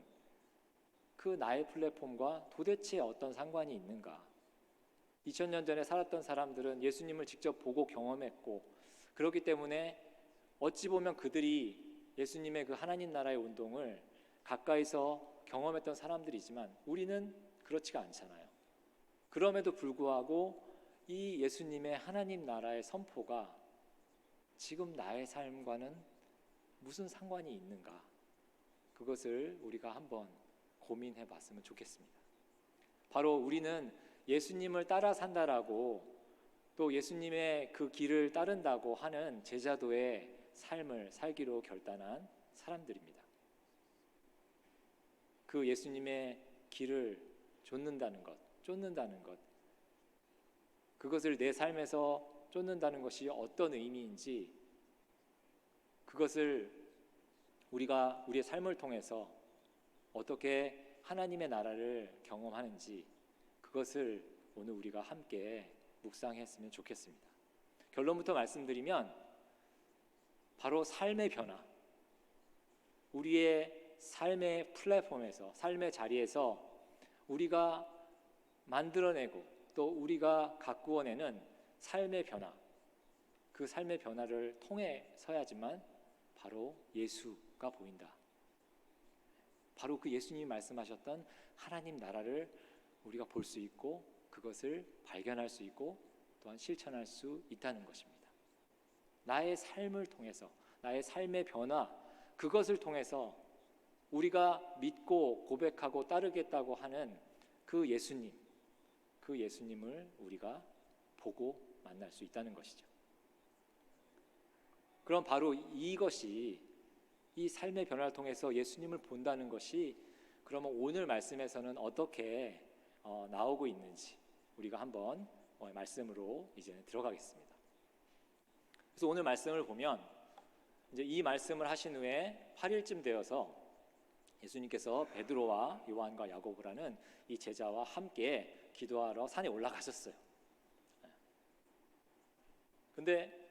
그 나의 플랫폼과 도대체 어떤 상관이 있는가? 2000년 전에 살았던 사람들은 예수님을 직접 보고 경험했고, 그렇기 때문에 어찌 보면 그들이 예수님의 그 하나님 나라의 운동을 가까이서 경험했던 사람들이지만 우리는 그렇지가 않잖아요. 그럼에도 불구하고 이 예수님의 하나님 나라의 선포가 지금 나의 삶과는 무슨 상관이 있는가? 그것을 우리가 한번 고민해 봤으면 좋겠습니다. 바로 우리는 예수님을 따라 산다라고, 또 예수님의 그 길을 따른다고 하는 제자도의 삶을 살기로 결단한 사람들입니다. 그 예수님의 길을 쫓는다는 것, 그것을 내 삶에서 쫓는다는 것이 어떤 의미인지, 그것을 우리가 우리의 삶을 통해서 어떻게 하나님의 나라를 경험하는지, 그것을 오늘 우리가 함께 묵상했으면 좋겠습니다. 결론부터 말씀드리면 바로 삶의 변화, 우리의 삶의 플랫폼에서, 삶의 자리에서 우리가 만들어내고 또 우리가 가꾸어내는 삶의 변화, 그 삶의 변화를 통해서야지만 바로 예수가 보인다. 바로 그 예수님이 말씀하셨던 하나님 나라를 우리가 볼 수 있고, 그것을 발견할 수 있고 또한 실천할 수 있다는 것입니다. 나의 삶을 통해서, 나의 삶의 변화, 그것을 통해서 우리가 믿고 고백하고 따르겠다고 하는 그 예수님, 그 예수님을 우리가 보고 만날 수 있다는 것이죠. 그럼 바로 이것이, 이 삶의 변화를 통해서 예수님을 본다는 것이 그러면 오늘 말씀에서는 어떻게 나오고 있는지 우리가 한번 말씀으로 이제 들어가겠습니다. 그래서 오늘 말씀을 보면 이제 이 말씀을 하신 후에 8일쯤 되어서 예수님께서 베드로와 요한과 야고보라는 이 제자와 함께 기도하러 산에 올라가셨어요. 근데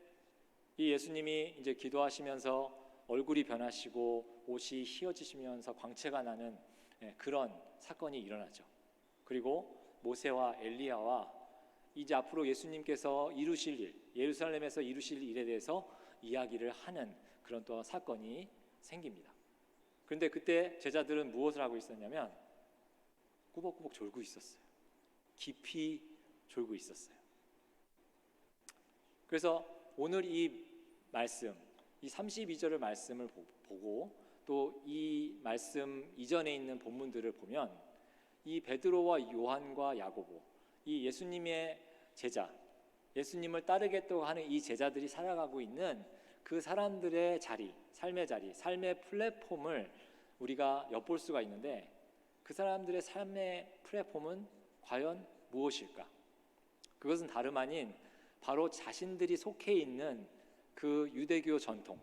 이 예수님이 이제 기도하시면서 얼굴이 변하시고 옷이 휘어지시면서 광채가 나는 그런 사건이 일어나죠. 그리고 모세와 엘리야와 이제 앞으로 예수님께서 이루실 일, 예루살렘에서 이루실 일에 대해서 이야기를 하는 그런 또 사건이 생깁니다. 그런데 그때 제자들은 무엇을 하고 있었냐면 꾸벅꾸벅 졸고 있었어요. 깊이 졸고 있었어요. 그래서 오늘 이 말씀, 이 32절의 말씀을 보고 또 이 말씀 이전에 있는 본문들을 보면 이 베드로와 요한과 야고보, 이 예수님의 제자, 예수님을 따르겠다고 하는 이 제자들이 살아가고 있는 그 사람들의 자리, 삶의 자리, 삶의 플랫폼을 우리가 엿볼 수가 있는데, 그 사람들의 삶의 플랫폼은 과연 무엇일까? 그것은 다름 아닌 바로 자신들이 속해 있는 그 유대교 전통,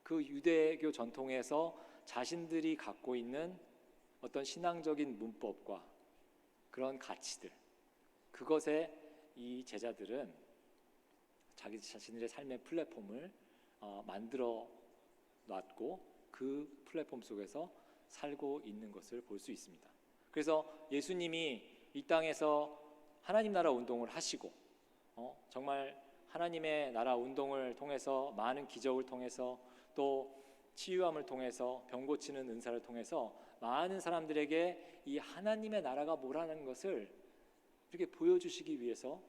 그 유대교 전통에서 자신들이 갖고 있는 어떤 신앙적인 문법과 그런 가치들, 그것에 이 제자들은 자기 자신들의 삶의 플랫폼을 만들어 놨고 그 플랫폼 속에서 살고 있는 것을 볼 수 있습니다. 그래서 예수님이 이 땅에서 하나님 나라 운동을 하시고 정말 하나님의 나라 운동을 통해서 많은 기적을 통해서 또 치유함을 통해서 병 고치는 은사를 통해서 많은 사람들에게 이 하나님의 나라가 뭐라는 것을 이렇게 보여주시기 위해서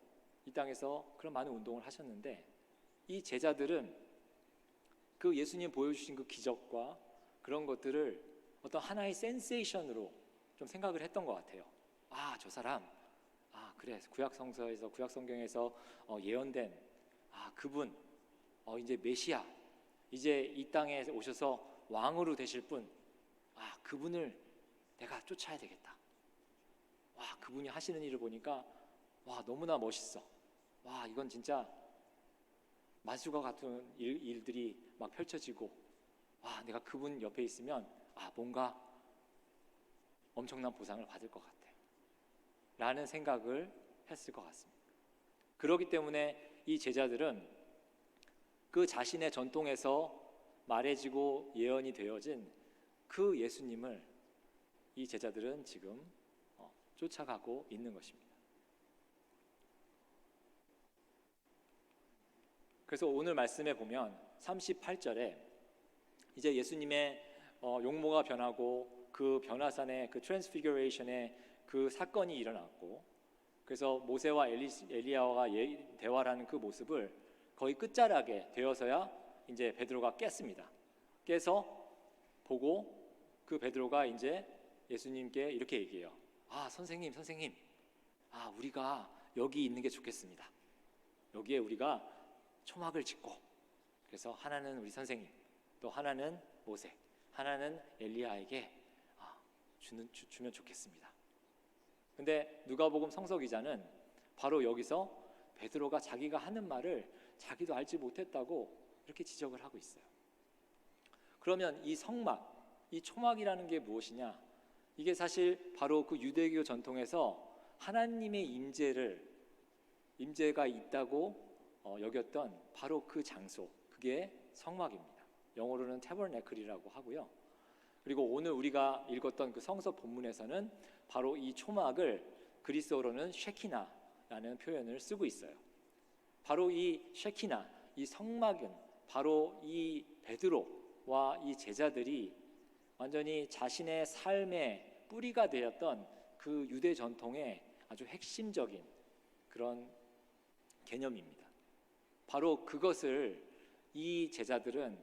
이 땅에서 그런 많은 운동을 하셨는데, 이 제자들은 그 예수님 보여주신 그 기적과 그런 것들을 어떤 하나의 센세이션으로 좀 생각을 했던 것 같아요. 아, 저 사람, 아 그래, 구약 성경에서 예언된 그분, 이제 메시아, 이제 이 땅에 오셔서 왕으로 되실 분, 그분을 내가 쫓아야 되겠다. 그분이 하시는 일을 보니까 너무나 멋있어. 이건 진짜 마술과 같은 일들이 막 펼쳐지고, 내가 그분 옆에 있으면 뭔가 엄청난 보상을 받을 것 같아 라는 생각을 했을 것 같습니다. 그렇기 때문에 이 제자들은 그 자신의 전통에서 말해지고 예언이 되어진 그 예수님을 이 제자들은 지금 쫓아가고 있는 것입니다. 그래서 오늘 말씀에 보면 38절에 이제 예수님의 용모가 변하고 그 변화산의 그 트랜스피규레이션의 그 사건이 일어났고, 그래서 모세와 엘리야가 대화를 하는 그 모습을 거의 끝자락에 되어서야 이제 베드로가 깼습니다. 깨서 보고 그 베드로가 이제 예수님께 이렇게 얘기해요. 선생님, 우리가 여기 있는 게 좋겠습니다. 여기에 우리가 초막을 짓고, 그래서 하나는 우리 선생님, 또 하나는 모세, 하나는 엘리야에게 주면 좋겠습니다. 근데 누가복음 성서 기자는 바로 여기서 베드로가 자기가 하는 말을 자기도 알지 못했다고 이렇게 지적을 하고 있어요. 그러면 이 성막, 이 초막이라는 게 무엇이냐? 이게 사실 바로 그 유대교 전통에서 하나님의 임재가 있다고 여겼던 바로 그 장소, 그게 성막입니다. 영어로는 태버네클이라고 하고요. 그리고 오늘 우리가 읽었던 그 성서 본문에서는 바로 이 초막을 그리스어로는 쉐키나라는 표현을 쓰고 있어요. 바로 이 쉐키나, 이 성막은 바로 이 베드로와 이 제자들이 완전히 자신의 삶의 뿌리가 되었던 그 유대 전통의 아주 핵심적인 그런 개념입니다. 바로 그것을 이 제자들은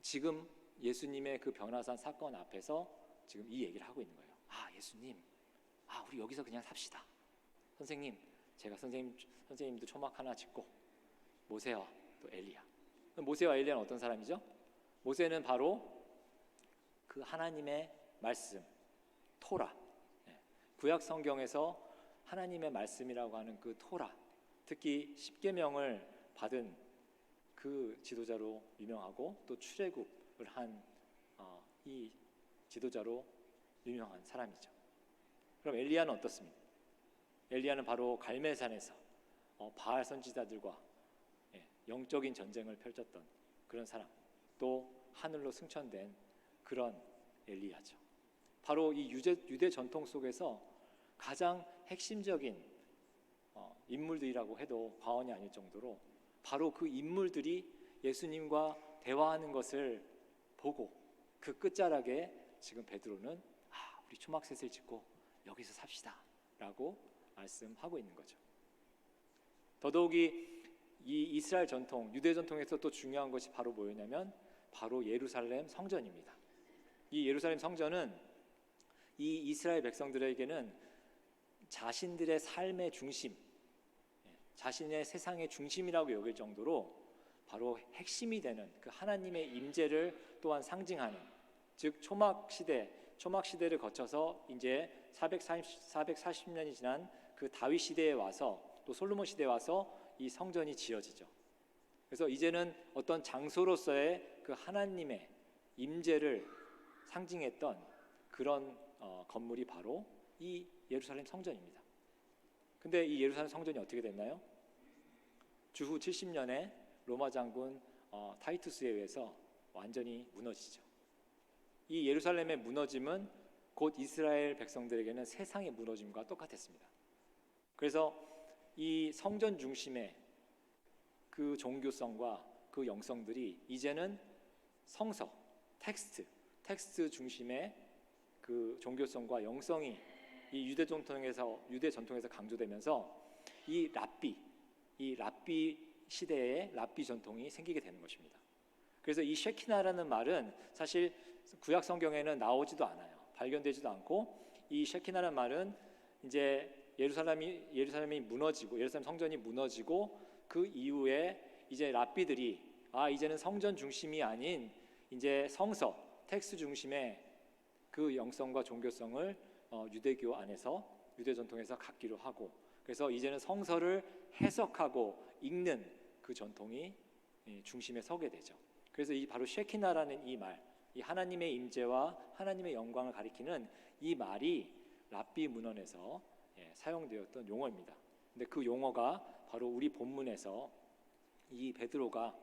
지금 예수님의 그 변화산 사건 앞에서 지금 이 얘기를 하고 있는 거예요. 예수님, 우리 여기서 그냥 삽시다. 선생님, 제가 선생님도 초막 하나 짓고, 모세와 또 엘리야. 모세와 엘리야는 어떤 사람이죠? 모세는 바로 그 하나님의 말씀, 토라, 구약 성경에서 하나님의 말씀이라고 하는 그 토라, 특히 십계명을 받은 그 지도자로 유명하고, 또 출애굽을 한 이 지도자로 유명한 사람이죠. 그럼 엘리야는 어떻습니까? 엘리야는 바로 갈멜산에서 바알 선지자들과 영적인 전쟁을 펼쳤던 그런 사람, 또 하늘로 승천된 그런 엘리야죠. 바로 이 유대 전통 속에서 가장 핵심적인 인물들이라고 해도 과언이 아닐 정도로 바로 그 인물들이 예수님과 대화하는 것을 보고 그 끝자락에 지금 베드로는 우리 초막셋을 짓고 여기서 삽시다 라고 말씀하고 있는 거죠. 더더욱이 이 이스라엘 전통, 유대 전통에서 또 중요한 것이 바로 뭐였냐면 바로 예루살렘 성전입니다. 이 예루살렘 성전은 이 이스라엘 백성들에게는 자신들의 삶의 중심, 자신의 세상의 중심이라고 여길 정도로 바로 핵심이 되는 그 하나님의 임재를 또한 상징하는, 즉 초막 시대를 거쳐서 이제 440년이 지난 그 다윗 시대에 와서 또 솔로몬 시대에 와서 이 성전이 지어지죠. 그래서 이제는 어떤 장소로서의 그 하나님의 임재를 상징했던 그런 건물이 바로 이 예루살렘 성전입니다. 근데 이 예루살렘 성전이 어떻게 됐나요? 주후 70년에 로마 장군 타이투스에 의해서 완전히 무너지죠. 이 예루살렘의 무너짐은 곧 이스라엘 백성들에게는 세상의 무너짐과 똑같았습니다. 그래서 이 성전 중심의 그 종교성과 그 영성들이 이제는 성서, 텍스트, 텍스트 중심의 그 종교성과 영성이 이 유대 전통에서 강조되면서 이 랍비 시대에 랍비 전통이 생기게 되는 것입니다. 그래서 이 쉐키나라는 말은 사실 구약 성경에는 나오지도 않아요. 발견되지도 않고, 이 쉐키나라는 말은 이제 예루살렘이 무너지고, 예루살렘 성전이 무너지고 그 이후에 이제 랍비들이 이제는 성전 중심이 아닌 이제 성서 텍스트 중심의 그 영성과 종교성을 유대교 안에서, 유대 전통에서 갖기로 하고, 그래서 이제는 성서를 해석하고 읽는 그 전통이 중심에 서게 되죠. 그래서 이 바로 쉐키나라는 이 말, 이 하나님의 임재와 하나님의 영광을 가리키는 이 말이 랍비 문헌에서 사용되었던 용어입니다. 근데 그 용어가 바로 우리 본문에서 이 베드로가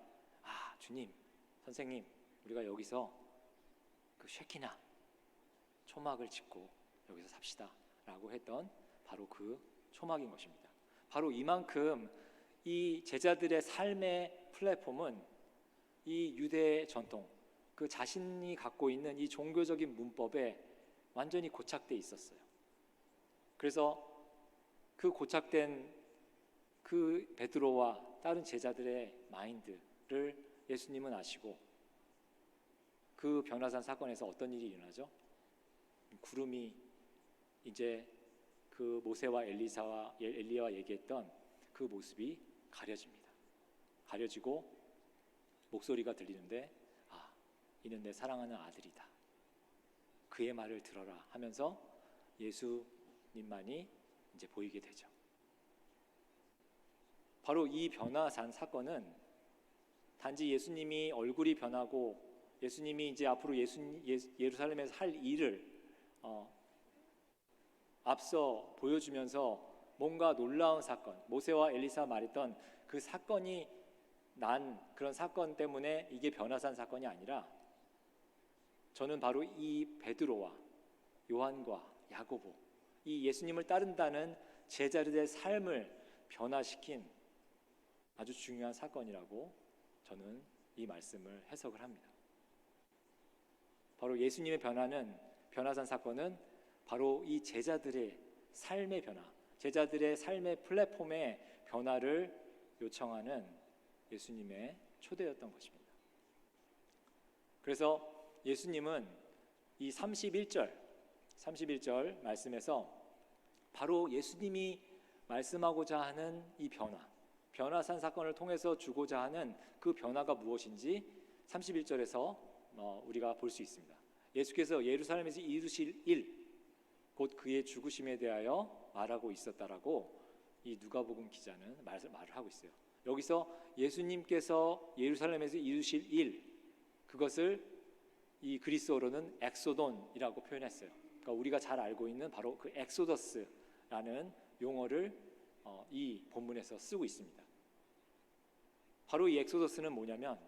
주님, 선생님, 우리가 여기서 그 쉐키나 초막을 짓고 여기서 삽시다 라고 했던 바로 그 초막인 것입니다. 바로 이만큼 이 제자들의 삶의 플랫폼은 이 유대 전통, 그 자신이 갖고 있는 이 종교적인 문법에 완전히 고착돼 있었어요. 그래서 그 고착된 그 베드로와 다른 제자들의 마인드를 예수님은 아시고, 그 변화산 사건에서 어떤 일이 일어나죠? 구름이 이제 그 모세와 엘리야와 얘기했던 그 모습이 가려집니다. 가려지고 목소리가 들리는데 이는 내 사랑하는 아들이다. 그의 말을 들어라 하면서 예수님만이 이제 보이게 되죠. 바로 이 변화산 사건은 단지 예수님이 얼굴이 변하고 예수님이 이제 앞으로 예루살렘에서 할 일을 앞서 보여주면서 뭔가 놀라운 사건, 모세와 엘리사 말했던 그 사건이 난 그런 사건 때문에 이게 변화산 사건이 아니라, 저는 바로 이 베드로와 요한과 야고보, 이 예수님을 따른다는 제자들의 삶을 변화시킨 아주 중요한 사건이라고 저는 이 말씀을 해석을 합니다. 바로 예수님의 변화산 사건은 바로 이 제자들의 삶의 변화, 제자들의 삶의 플랫폼의 변화를 요청하는 예수님의 초대였던 것입니다. 그래서 예수님은 이 31절 말씀에서 바로 예수님이 말씀하고자 하는 이 변화산 사건을 통해서 주고자 하는 그 변화가 무엇인지 31절에서 우리가 볼 수 있습니다. 예수께서 예루살렘에서 이루실 일, 곧 그의 죽으심에 대하여 말하고 있었다라고 이 누가복음 기자는 말을 하고 있어요. 여기서 예수님께서 예루살렘에서 이루실 일, 그것을 이 그리스어로는 엑소돈이라고 표현했어요. 그러니까 우리가 잘 알고 있는 바로 그 엑소더스라는 용어를 이 본문에서 쓰고 있습니다. 바로 이 엑소더스는 뭐냐면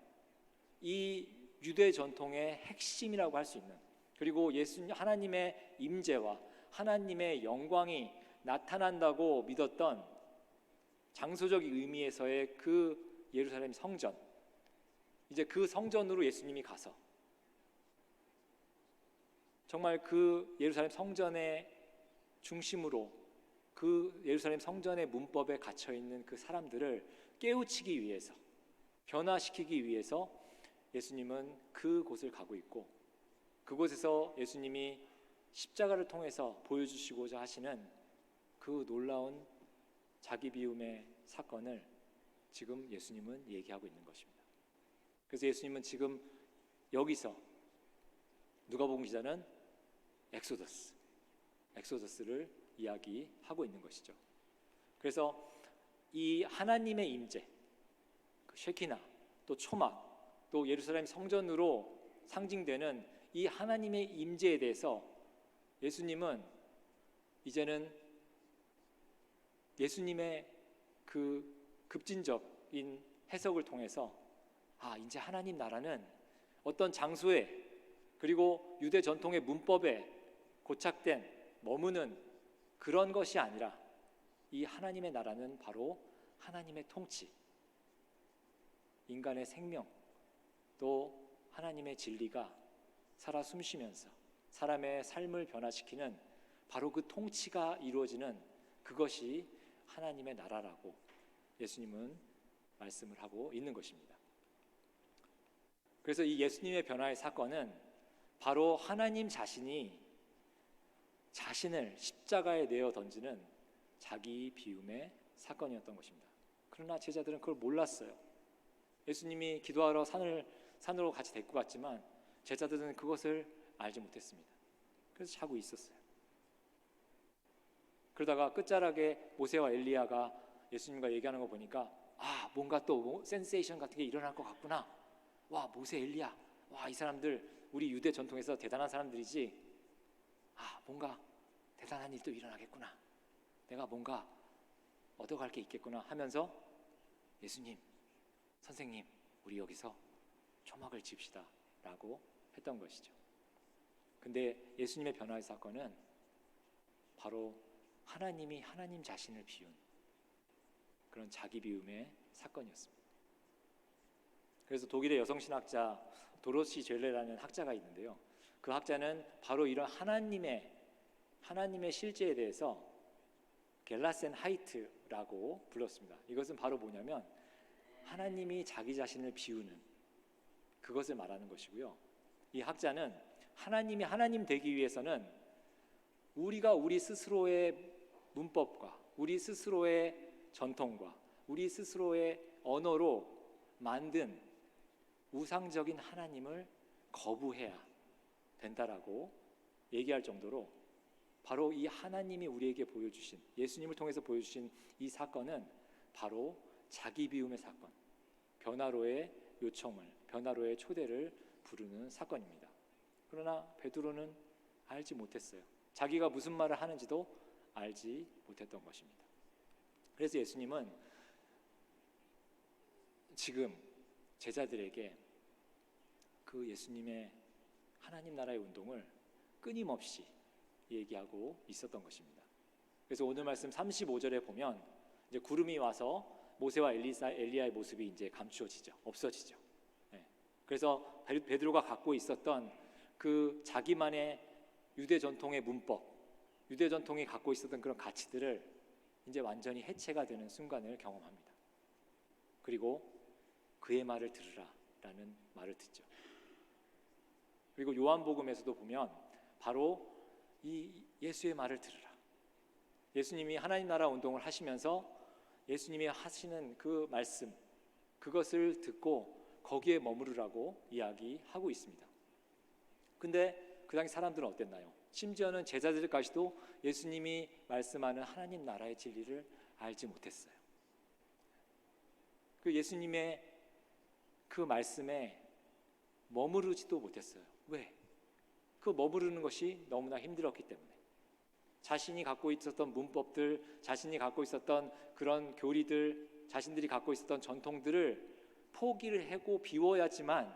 이 유대 전통의 핵심이라고 할 수 있는, 그리고 하나님의 임재와 하나님의 영광이 나타난다고 믿었던 장소적 의미에서의 그 예루살렘 성전, 이제 그 성전으로 예수님이 가서 정말 그 예루살렘 성전의 중심으로, 그 예루살렘 성전의 문법에 갇혀 있는 그 사람들을 깨우치기 위해서, 변화시키기 위해서 예수님은 그곳을 가고 있고, 그곳에서 예수님이 십자가를 통해서 보여주시고자 하시는 그 놀라운 자기 비움의 사건을 지금 예수님은 얘기하고 있는 것입니다. 그래서 예수님은 지금 여기서 누가복음 기자는 엑소더스를 이야기하고 있는 것이죠. 그래서 이 하나님의 임재, 그 쉐키나, 또 초막, 또 예루살렘 성전으로 상징되는 이 하나님의 임재에 대해서 예수님은 이제는 예수님의 그 급진적인 해석을 통해서 이제 하나님 나라는 어떤 장소에, 그리고 유대 전통의 문법에 고착된 머무는 그런 것이 아니라 이 하나님의 나라는 바로 하나님의 통치, 인간의 생명, 또 하나님의 진리가 살아 숨쉬면서 사람의 삶을 변화시키는 바로 그 통치가 이루어지는 그것이 하나님의 나라라고 예수님은 말씀을 하고 있는 것입니다. 그래서 이 예수님의 변화의 사건은 바로 하나님 자신이 자신을 십자가에 내어 던지는 자기 비움의 사건이었던 것입니다. 그러나 제자들은 그걸 몰랐어요. 예수님이 기도하러 산으로 같이 데리고 갔지만 제자들은 그것을 알지 못했습니다. 그래서 자고 있었어요. 그러다가 끝자락에 모세와 엘리야가 예수님과 얘기하는 거 보니까 뭔가 또 센세이션 같은 게 일어날 것 같구나. 와, 모세, 엘리야, 와, 이 사람들 우리 유대 전통에서 대단한 사람들이지. 뭔가 대단한 일도 일어나겠구나. 내가 뭔가 얻어갈 게 있겠구나 하면서 예수님, 선생님, 우리 여기서 초막을 칩시다 라고 했던 것이죠. 근데 예수님의 변화의 사건은 바로 하나님이 하나님 자신을 비운 그런 자기 비움의 사건이었습니다. 그래서 독일의 여성신학자 도로시 젤레라는 학자가 있는데요, 그 학자는 바로 이런 하나님의 실제에 대해서 겔라센 하이트라고 불렀습니다. 이것은 바로 뭐냐면 하나님이 자기 자신을 비우는 그것을 말하는 것이고요. 이 학자는 하나님이 하나님 되기 위해서는 우리가 우리 스스로의 문법과 우리 스스로의 전통과 우리 스스로의 언어로 만든 우상적인 하나님을 거부해야 된다라고 얘기할 정도로 바로 이 하나님이 우리에게 보여주신, 예수님을 통해서 보여주신 이 사건은 바로 자기 비움의 사건, 변화로의 요청을, 변화로의 초대를 부르는 사건입니다. 그러나 베드로는 알지 못했어요. 자기가 무슨 말을 하는지도 알지 못했던 것입니다. 그래서 예수님은 지금 제자들에게 그 예수님의 하나님 나라의 운동을 끊임없이 얘기하고 있었던 것입니다. 그래서 오늘 말씀 35절에 보면 이제 구름이 와서 모세와 엘리야의 모습이 이제 감추어지죠. 없어지죠. 그래서 베드로가 갖고 있었던 그 자기만의 유대 전통의 문법, 유대 전통이 갖고 있었던 그런 가치들을 이제 완전히 해체가 되는 순간을 경험합니다. 그리고 그의 말을 들으라라는 말을 듣죠. 그리고 요한복음에서도 보면 바로 이 예수의 말을 들으라. 예수님이 하나님 나라 운동을 하시면서 예수님이 하시는 그 말씀, 그것을 듣고 거기에 머무르라고 이야기하고 있습니다. 근데 그 당시 사람들은 어땠나요? 심지어는 제자들까지도 예수님이 말씀하는 하나님 나라의 진리를 알지 못했어요. 그 예수님의 그 말씀에 머무르지도 못했어요. 왜? 그 머무르는 것이 너무나 힘들었기 때문에. 자신이 갖고 있었던 문법들, 자신이 갖고 있었던 그런 교리들, 자신들이 갖고 있었던 전통들을 포기를 하고 비워야지만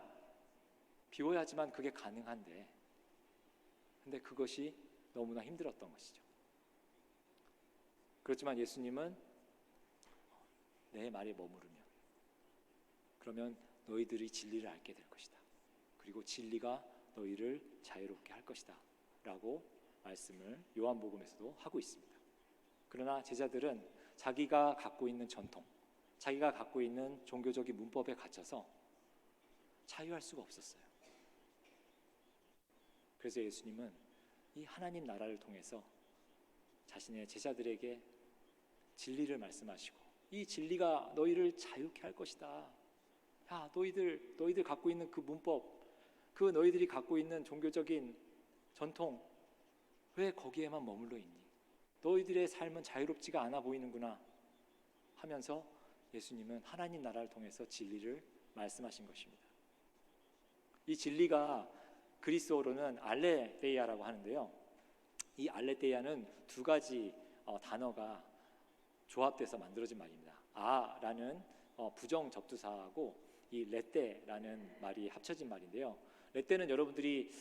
그게 가능한데, 근데 그것이 너무나 힘들었던 것이죠. 그렇지만 예수님은 내 말에 머무르면 그러면 너희들이 진리를 알게 될 것이다. 그리고 진리가 너희를 자유롭게 할 것이다 라고 말씀을 요한복음에서도 하고 있습니다. 그러나 제자들은 자기가 갖고 있는 전통, 자기가 갖고 있는 종교적인 문법에 갇혀서 자유할 수가 없었어요. 그래서 예수님은 이 하나님 나라를 통해서 자신의 제자들에게 진리를 말씀하시고, 이 진리가 너희를 자유케 할 것이다. 야, 너희들 갖고 있는 그 문법, 그 너희들이 갖고 있는 종교적인 전통, 왜 거기에만 머물러 있니? 너희들의 삶은 자유롭지가 않아 보이는구나 하면서 예수님은 하나님 나라를 통해서 진리를 말씀하신 것입니다. 이 진리가 그리스어로는 알레데이아라고 하는데요, 이 알레데이아는 두 가지 단어가 조합돼서 만들어진 말입니다. 아라는 부정 접두사하고 이 레떼라는 말이 합쳐진 말인데요, 레떼는 여러분들이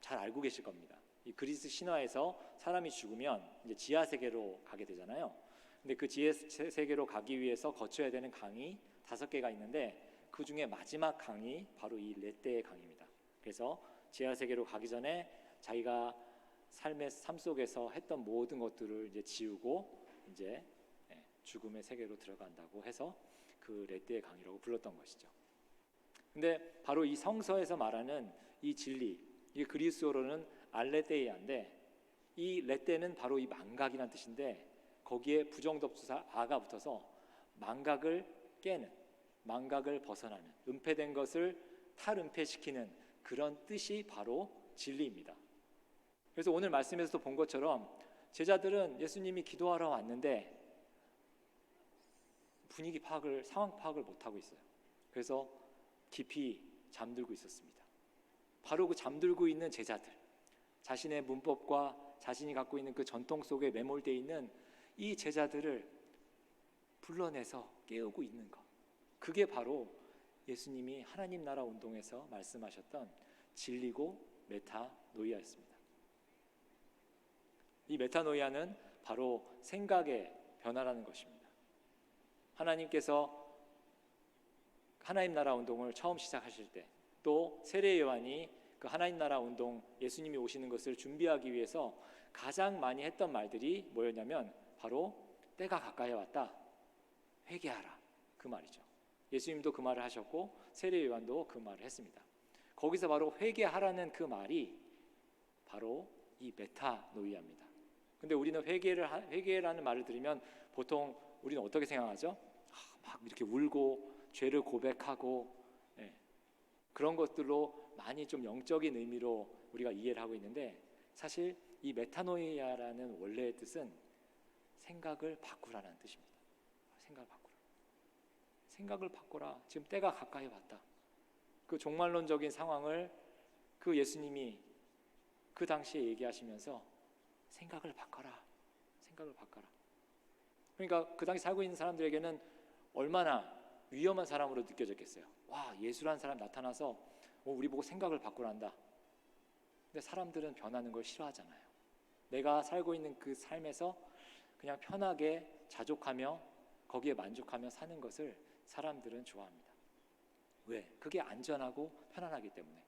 잘 알고 계실 겁니다. 이 그리스 신화에서 사람이 죽으면 이제 지하 세계로 가게 되잖아요. 근데 그 지하 세계로 가기 위해서 거쳐야 되는 강이 5개가 있는데 그 중에 마지막 강이 바로 이 레떼의 강입니다. 그래서 지하 세계로 가기 전에 자기가 삶 속에서 했던 모든 것들을 이제 지우고 이제 죽음의 세계로 들어간다고 해서 그 레떼의 강이라고 불렀던 것이죠. 근데 바로 이 성서에서 말하는 이 진리, 이게 그리스어로는 알레테이아인데, 이 레떼는 바로 이 망각이라는 뜻인데, 거기에 부정접수사 아가 붙어서 망각을 깨는, 망각을 벗어나는, 은폐된 것을 탈은폐시키는 그런 뜻이 바로 진리입니다. 그래서 오늘 말씀에서도 본 것처럼 제자들은 예수님이 기도하러 왔는데 분위기 파악을, 상황 파악을 못하고 있어요. 그래서 깊이 잠들고 있었습니다. 바로 그 잠들고 있는 제자들, 자신의 문법과 자신이 갖고 있는 그 전통 속에 매몰되어 있는 이 제자들을 불러내서 깨우고 있는 것, 그게 바로 예수님이 하나님 나라 운동에서 말씀하셨던 진리고 메타노이아였습니다. 이 메타노이아는 바로 생각의 변화라는 것입니다. 하나님께서 하나님 나라 운동을 처음 시작하실 때, 또 세례 요한이 그 하나님 나라 운동, 예수님이 오시는 것을 준비하기 위해서 가장 많이 했던 말들이 뭐였냐면 바로 때가 가까이 왔다, 회개하라, 그 말이죠. 예수님도 그 말을 하셨고 세례 요한도 그 말을 했습니다. 거기서 바로 회개하라는 그 말이 바로 이 메타노이아입니다. 근데 우리는 회개라는 말을 들으면 보통 우리는 어떻게 생각하죠? 막 이렇게 울고 죄를 고백하고, 그런 것들로 많이 좀 영적인 의미로 우리가 이해를 하고 있는데, 사실 이 메타노이아라는 원래의 뜻은 생각을 바꾸라는 뜻입니다. 생각을 바꾸라. 생각을 바꾸라. 지금 때가 가까이 왔다. 그 종말론적인 상황을 그 예수님이 그 당시에 얘기하시면서 생각을 바꿔라. 생각을 바꿔라. 그러니까 그 당시 살고 있는 사람들에게는 얼마나 위험한 사람으로 느껴졌겠어요. 와, 예수라는 사람 나타나서 우리 보고 생각을 바꾸란다. 근데 사람들은 변하는 걸 싫어하잖아요. 내가 살고 있는 그 삶에서 그냥 편하게 자족하며 거기에 만족하며 사는 것을 사람들은 좋아합니다. 왜? 그게 안전하고 편안하기 때문에.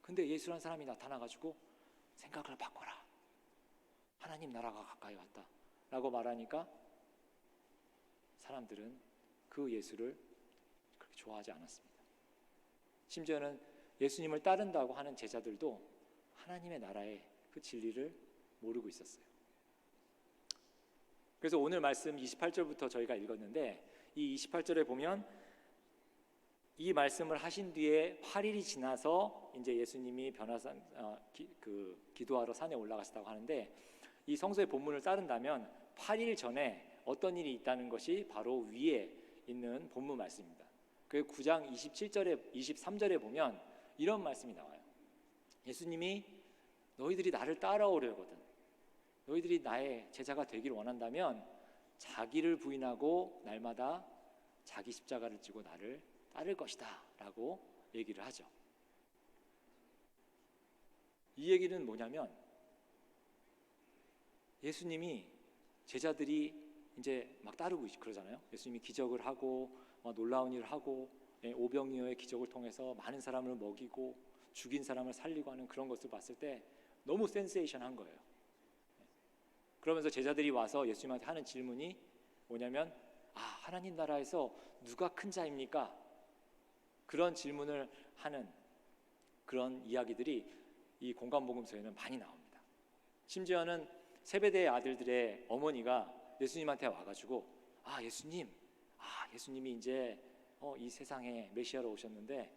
근데 예수라는 사람이 나타나가지고 생각을 바꿔라. 하나님 나라가 가까이 왔다 라고 말하니까 사람들은 그 예수를 그렇게 좋아하지 않았습니다. 심지어는 예수님을 따른다고 하는 제자들도 하나님의 나라의 그 진리를 모르고 있었어요. 그래서 오늘 말씀 28절부터 저희가 읽었는데, 이 28절에 보면 이 말씀을 하신 뒤에 8일이 지나서 이제 예수님이 기도하러 산에 올라가셨다고 하는데, 이 성서의 본문을 따른다면 8일 전에 어떤 일이 있다는 것이 바로 위에 있는 본문 말씀입니다. 그 9장 27절에 23절에 보면 이런 말씀이 나와요. 예수님이 너희들이 나를 따라오려거든, 너희들이 나의 제자가 되기를 원한다면 자기를 부인하고 날마다 자기 십자가를 지고 나를 따를 것이다 라고 얘기를 하죠. 이 얘기는 뭐냐면, 예수님이 제자들이 이제 막 따르고 그러잖아요. 예수님이 기적을 하고 놀라운 일을 하고 오병이어의 기적을 통해서 많은 사람을 먹이고 죽인 사람을 살리고 하는 그런 것을 봤을 때 너무 센세이션한 거예요. 그러면서 제자들이 와서 예수님한테 하는 질문이 뭐냐면, 하나님 나라에서 누가 큰 자입니까? 그런 질문을 하는 그런 이야기들이 이 공관복음서에는 많이 나옵니다. 심지어는 세베대의 아들들의 어머니가 예수님한테 와가지고 예수님이 이제 이 세상에 메시아로 오셨는데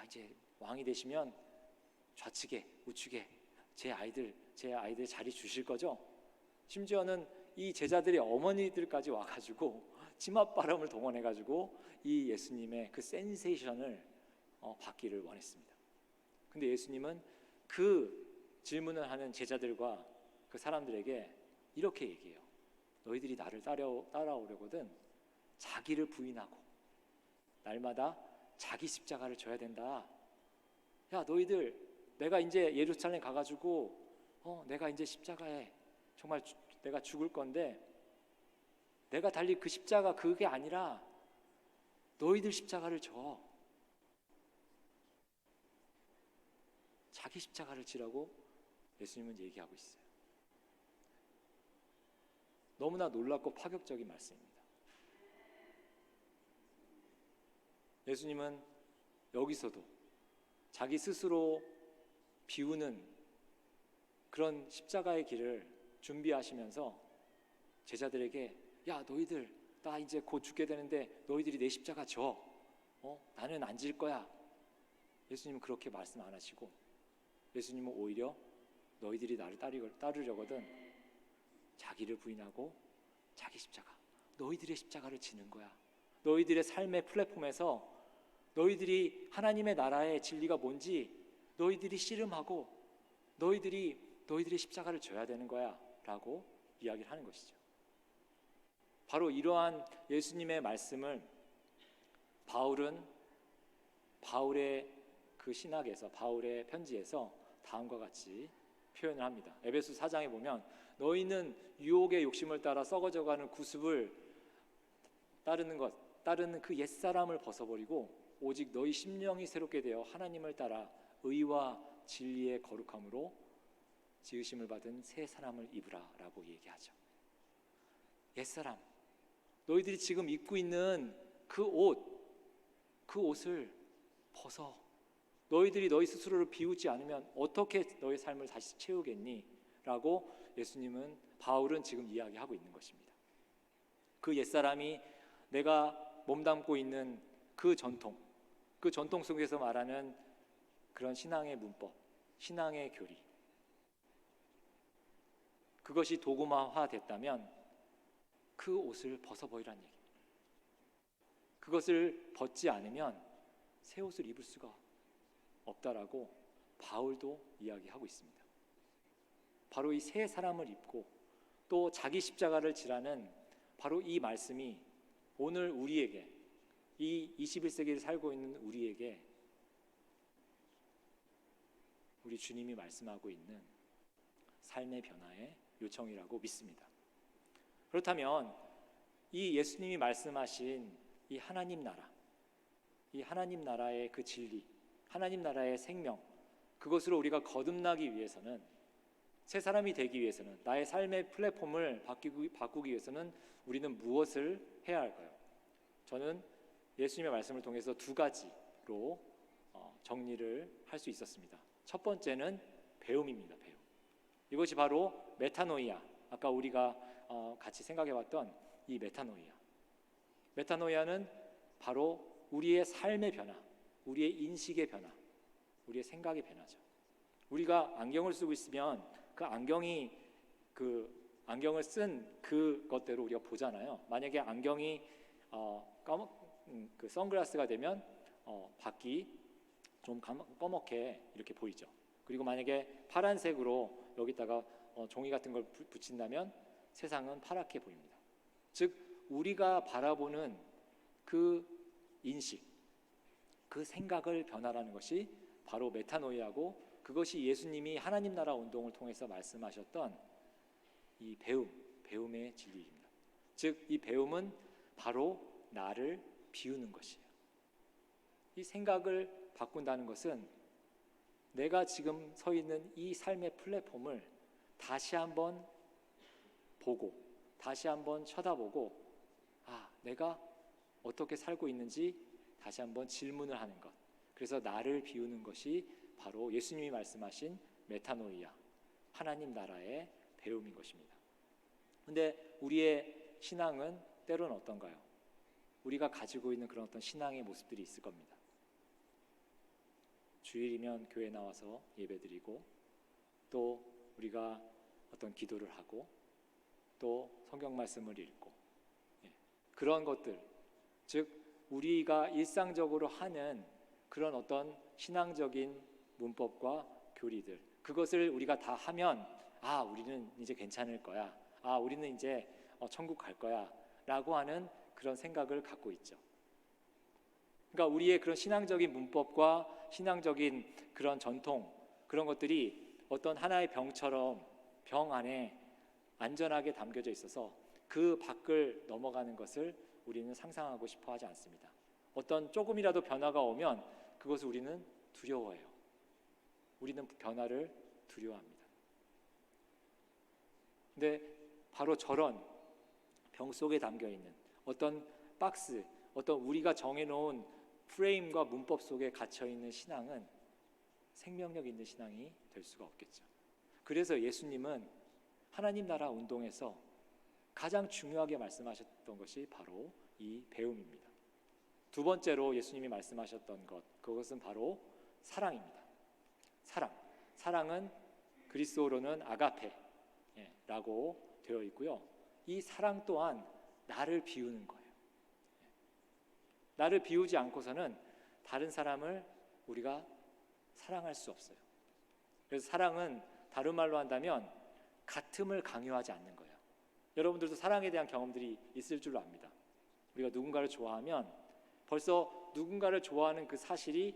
이제 왕이 되시면 좌측에 우측에 제 아이들 자리 주실 거죠? 심지어는 이 제자들의 어머니들까지 와가지고 치맛바람을 동원해가지고 이 예수님의 그 센세이션을 받기를 원했습니다. 근데 예수님은 그 질문을 하는 제자들과 그 사람들에게 이렇게 얘기해요. 너희들이 나를 따라오려거든 자기를 부인하고 날마다 자기 십자가를 져야 된다. 야, 너희들, 내가 이제 예루살렘 가가지고 내가 이제 십자가에 정말 내가 죽을 건데, 내가 달릴 그 십자가 그게 아니라 너희들 십자가를 져. 자기 십자가를 지라고 예수님은 얘기하고 있어요. 너무나 놀랍고 파격적인 말씀입니다. 예수님은 여기서도 자기 스스로 비우는 그런 십자가의 길을 준비하시면서 제자들에게 야 너희들 나 이제 곧 죽게 되는데 너희들이 내 십자가 져. 나는 안 질 거야. 예수님은 그렇게 말씀 안 하시고 예수님은 오히려 너희들이 나를 따르려거든 자기를 부인하고 자기 십자가, 너희들의 십자가를 지는 거야. 너희들의 삶의 플랫폼에서 너희들이 하나님의 나라의 진리가 뭔지 너희들이 씨름하고 너희들의 십자가를 져야 되는 거야 라고 이야기를 하는 것이죠. 바로 이러한 예수님의 말씀을 바울의 그 신학에서, 바울의 편지에서 다음과 같이 표현을 합니다. 에베소 4장에 보면 너희는 유혹의 욕심을 따라 썩어져가는 구습을 따르는 그 옛사람을 벗어버리고 오직 너희 심령이 새롭게 되어 하나님을 따라 의와 진리의 거룩함으로 지으심을 받은 새 사람을 입으라 라고 얘기하죠. 옛사람, 너희들이 지금 입고 있는 그 옷을 벗어. 너희들이 너희 스스로를 비우지 않으면 어떻게 너희 삶을 다시 채우겠니? 라고 바울은 지금 이야기하고 있는 것입니다. 그 옛사람이 내가 몸담고 있는 그 전통 속에서 말하는 그런 신앙의 문법, 신앙의 교리, 그것이 도구화됐다면 그 옷을 벗어버리라는 얘기입니다. 그것을 벗지 않으면 새 옷을 입을 수가 없다라고 바울도 이야기하고 있습니다. 바로 이 새 사람을 입고 또 자기 십자가를 지라는 바로 이 말씀이 오늘 우리에게, 이 21세기를 살고 있는 우리에게 우리 주님이 말씀하고 있는 삶의 변화의 요청이라고 믿습니다. 그렇다면 이 예수님이 말씀하신 이 하나님 나라, 이 하나님 나라의 그 진리, 하나님 나라의 생명, 그것으로 우리가 거듭나기 위해서는, 새 사람이 되기 위해서는, 나의 삶의 플랫폼을 바꾸기 위해서는 우리는 무엇을 해야 할까요? 저는 예수님의 말씀을 통해서 두 가지로 정리를 할 수 있었습니다. 첫 번째는 배움입니다. 배움. 이것이 바로 메타노이아, 아까 우리가 같이 생각해봤던 이 메타노이아는 바로 우리의 삶의 변화, 우리의 인식의 변화, 우리의 생각의 변화죠. 우리가 안경을 쓰고 있으면 그 안경을 쓴 그것대로 우리가 보잖아요. 만약에 안경이 그 선글라스가 되면 밖이 좀 검게 이렇게 보이죠. 그리고 만약에 파란색으로 여기다가 종이 같은 걸 붙인다면 세상은 파랗게 보입니다. 즉 우리가 바라보는 그 인식, 그 생각을 변화라는 것이 바로 메타노이아고, 그것이 예수님이 하나님 나라 운동을 통해서 말씀하셨던 이 배움의 진리입니다. 즉 이 배움은 바로 나를 비우는 것이에요. 이 생각을 바꾼다는 것은 내가 지금 서 있는 이 삶의 플랫폼을 다시 한번 보고, 다시 한번 쳐다보고, 내가 어떻게 살고 있는지 다시 한번 질문을 하는 것. 그래서 나를 비우는 것이 바로 예수님이 말씀하신 메타노이아, 하나님 나라의 배움인 것입니다. 근데 우리의 신앙은 때로는 어떤가요? 우리가 가지고 있는 그런 어떤 신앙의 모습들이 있을 겁니다. 주일이면 교회 나와서 예배드리고, 또 우리가 어떤 기도를 하고, 또 성경 말씀을 읽고, 그런 것들, 즉 우리가 일상적으로 하는 그런 어떤 신앙적인 문법과 교리들, 그것을 우리가 다 하면 우리는 이제 괜찮을 거야, 우리는 이제 천국 갈 거야 라고 하는 그런 생각을 갖고 있죠. 그러니까 우리의 그런 신앙적인 문법과 신앙적인 그런 전통, 그런 것들이 어떤 하나의 병처럼 병 안에 안전하게 담겨져 있어서 그 밖을 넘어가는 것을 우리는 상상하고 싶어 하지 않습니다. 어떤 조금이라도 변화가 오면 그것을 우리는 두려워해요. 우리는 변화를 두려워합니다. 근데 바로 저런 병 속에 담겨 있는 어떤 박스, 어떤 우리가 정해놓은 프레임과 문법 속에 갇혀 있는 신앙은 생명력 있는 신앙이 될 수가 없겠죠. 그래서 예수님은 하나님 나라 운동에서 가장 중요하게 말씀하셨던 것이 바로 이 배움입니다. 두 번째로 예수님이 말씀하셨던 것, 그것은 바로 사랑입니다. 사랑은 그리스어로는 아가페라고 되어 있고요. 이 사랑 또한 나를 비우는 거예요. 나를 비우지 않고서는 다른 사람을 우리가 사랑할 수 없어요. 그래서 사랑은 다른 말로 한다면 같음을 강요하지 않는 거예요. 여러분들도 사랑에 대한 경험들이 있을 줄로 압니다. 우리가 누군가를 좋아하면 벌써 누군가를 좋아하는 그 사실이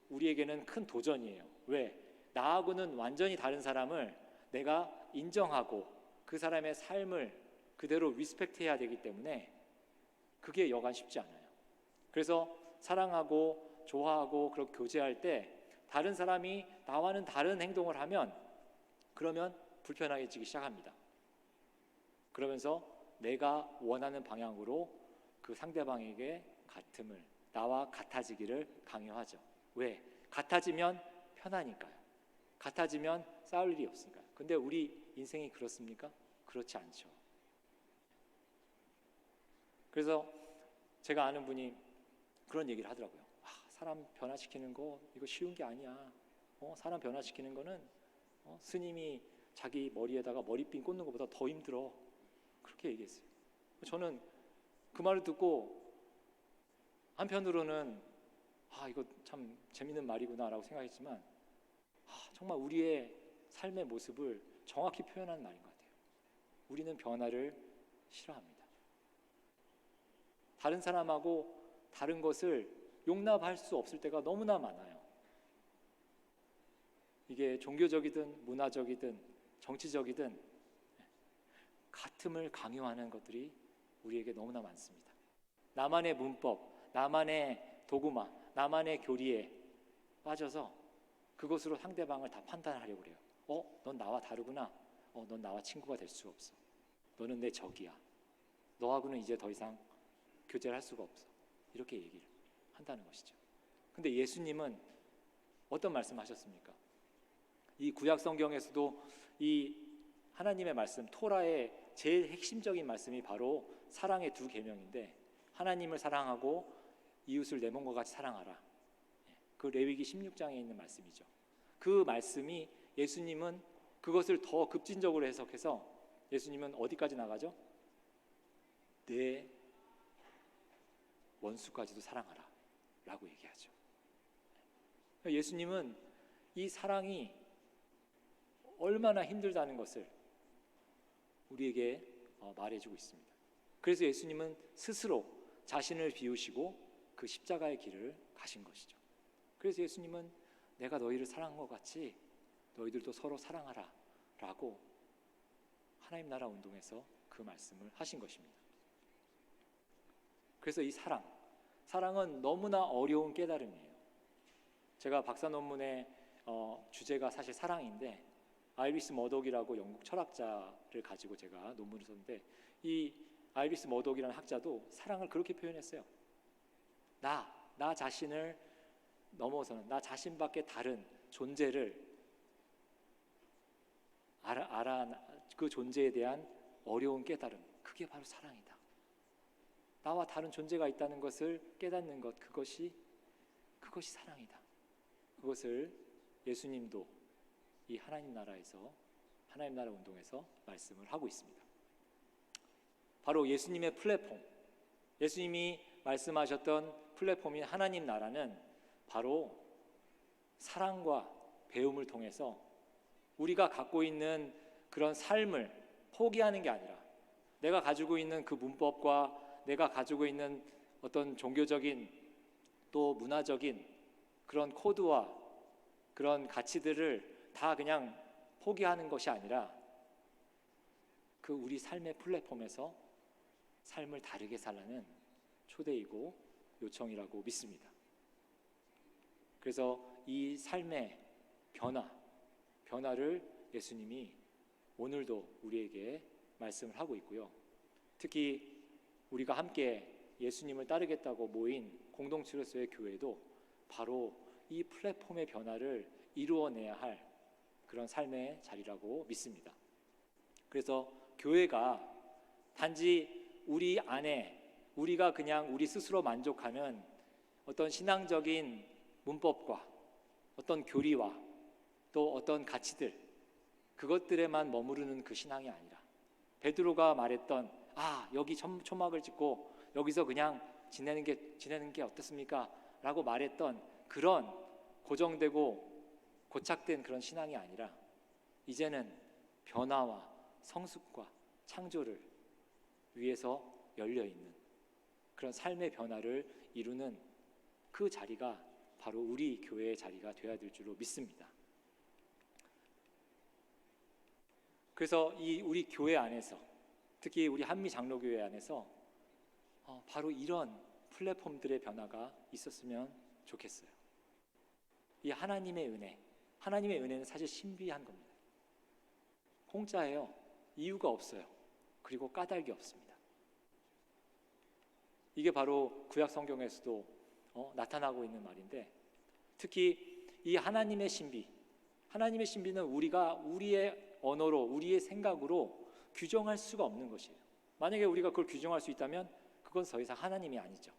우리에게는 큰 도전이에요. 왜? 나하고는 완전히 다른 사람을 내가 인정하고 그 사람의 삶을 그대로 리스펙트해야 되기 때문에 그게 여간 쉽지 않아요. 그래서 사랑하고 좋아하고 그렇게 교제할 때 다른 사람이 나와는 다른 행동을 하면 그러면 불편해지기 시작합니다. 그러면서 내가 원하는 방향으로 그 상대방에게 같음을, 나와 같아지기를 강요하죠. 왜? 같아지면 편하니까요. 같아지면 싸울 일이 없으니까요. 근데 우리 인생이 그렇습니까? 그렇지 않죠. 그래서 제가 아는 분이 그런 얘기를 하더라고요. 사람 변화시키는 거 이거 쉬운 게 아니야. 사람 변화시키는 거는 스님이 자기 머리에다가 머리핀 꽂는 것보다 더 힘들어. 그렇게 얘기했어요. 저는 그 말을 듣고 한편으로는 이거 참 재밌는 말이구나라고 생각했지만 정말 우리의 삶의 모습을 정확히 표현하는 말인 것 같아요. 우리는 변화를 싫어합니다. 다른 사람하고 다른 것을 용납할 수 없을 때가 너무나 많아요. 이게 종교적이든 문화적이든 정치적이든 같음을 강요하는 것들이 우리에게 너무나 많습니다. 나만의 문법, 나만의 도구마, 나만의 교리에 빠져서 그것으로 상대방을 다 판단하려고 그래요. 넌 나와 다르구나. 넌 나와 친구가 될 수 없어. 너는 내 적이야. 너하고는 이제 더 이상 교제를 할 수가 없어. 이렇게 얘기를 한다는 것이죠. 근데 예수님은 어떤 말씀하셨습니까? 이 구약 성경에서도 이 하나님의 말씀, 토라의 제일 핵심적인 말씀이 바로 사랑의 두 계명인데 하나님을 사랑하고 이웃을 내 몸과 같이 사랑하라. 그 레위기 16장에 있는 말씀이죠. 그 말씀이 예수님은 그것을 더 급진적으로 해석해서 예수님은 어디까지 나가죠? 내 원수까지도 사랑하라 라고 얘기하죠. 예수님은 이 사랑이 얼마나 힘들다는 것을 우리에게 말해주고 있습니다. 그래서 예수님은 스스로 자신을 비우시고 그 십자가의 길을 가신 것이죠. 그래서 예수님은 내가 너희를 사랑한 것 같이 너희들도 서로 사랑하라 라고 하나님 나라 운동에서 그 말씀을 하신 것입니다. 그래서 이 사랑은 너무나 어려운 깨달음이에요. 제가 박사 논문의 주제가 사실 사랑인데 아이리스 머독이라고 영국 철학자를 가지고 제가 논문을 썼는데 이 아이리스 머독이라는 학자도 사랑을 그렇게 표현했어요. 나 자신을 넘어서는 나 자신밖에 다른 존재를 그 존재에 대한 어려운 깨달음, 그게 바로 사랑이다. 나와 다른 존재가 있다는 것을 깨닫는 것, 그것이 사랑이다. 그것을 예수님도 이 하나님 나라에서, 하나님 나라 운동에서 말씀을 하고 있습니다. 바로 예수님의 플랫폼, 예수님이 말씀하셨던 플랫폼인 하나님 나라는 바로 사랑과 배움을 통해서 우리가 갖고 있는 그런 삶을 포기하는 게 아니라 내가 가지고 있는 그 문법과 내가 가지고 있는 어떤 종교적인 또 문화적인 그런 코드와 그런 가치들을 다 그냥 포기하는 것이 아니라 그 우리 삶의 플랫폼에서 삶을 다르게 살라는 초대이고 요청이라고 믿습니다. 그래서 이 삶의 변화를 예수님이 오늘도 우리에게 말씀을 하고 있고요. 특히 우리가 함께 예수님을 따르겠다고 모인 공동체로서의 교회도 바로 이 플랫폼의 변화를 이루어내야 할 그런 삶의 자리라고 믿습니다. 그래서 교회가 단지 우리 안에 우리가 그냥 우리 스스로 만족하는 어떤 신앙적인 문법과 어떤 교리와 또 어떤 가치들, 그것들에만 머무르는 그 신앙이 아니라 베드로가 말했던 여기 초막을 짓고 여기서 그냥 지내는 게 어떻습니까? 라고 말했던 그런 고정되고 고착된 그런 신앙이 아니라 이제는 변화와 성숙과 창조를 위해서 열려있는 그런 삶의 변화를 이루는 그 자리가 바로 우리 교회의 자리가 되어야 될 줄로 믿습니다. 그래서 이 우리 교회 안에서, 특히 우리 한미 장로교회 안에서 바로 이런 플랫폼들의 변화가 있었으면 좋겠어요. 이 하나님의 은혜는 사실 신비한 겁니다. 공짜예요. 이유가 없어요. 그리고 까닭이 없습니다. 이게 바로 구약 성경에서도 나타나고 있는 말인데, 특히 이 하나님의 신비는 우리가 우리의 언어로, 우리의 생각으로 규정할 수가 없는 것이에요. 만약에 우리가 그걸 규정할 수 있다면 그건 더 이상 하나님이 아니죠.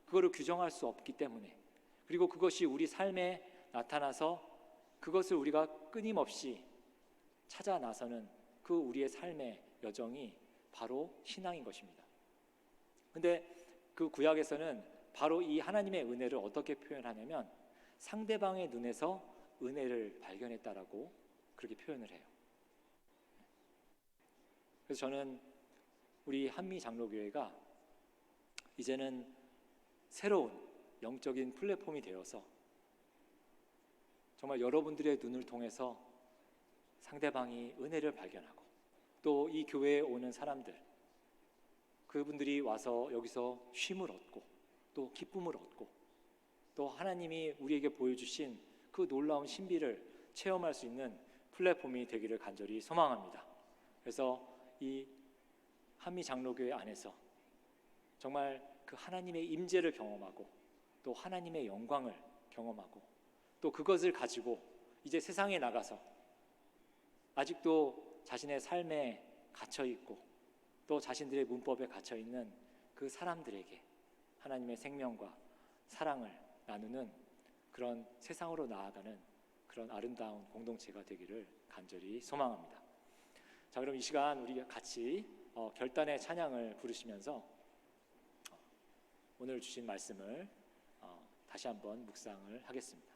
그거를 규정할 수 없기 때문에, 그리고 그것이 우리 삶에 나타나서 그것을 우리가 끊임없이 찾아 나서는 그 우리의 삶의 여정이 바로 신앙인 것입니다. 근데 그 구약에서는 바로 이 하나님의 은혜를 어떻게 표현하냐면 상대방의 눈에서 은혜를 발견했다라고 그렇게 표현을 해요. 그래서 저는 우리 한미 장로교회가 이제는 새로운 영적인 플랫폼이 되어서 정말 여러분들의 눈을 통해서 상대방이 은혜를 발견하고 또 이 교회에 오는 사람들, 그분들이 와서 여기서 쉼을 얻고 또 기쁨을 얻고 또 하나님이 우리에게 보여주신 그 놀라운 신비를 체험할 수 있는 플랫폼이 되기를 간절히 소망합니다. 그래서 이 한미 장로교회 안에서 정말 그 하나님의 임재를 경험하고 또 하나님의 영광을 경험하고 또 그것을 가지고 이제 세상에 나가서 아직도 자신의 삶에 갇혀있고 또 자신들의 문법에 갇혀있는 그 사람들에게 하나님의 생명과 사랑을 나누는 그런 세상으로 나아가는 그런 아름다운 공동체가 되기를 간절히 소망합니다. 자, 그럼 이 시간 우리 같이 결단의 찬양을 부르시면서 오늘 주신 말씀을 다시 한번 묵상을 하겠습니다.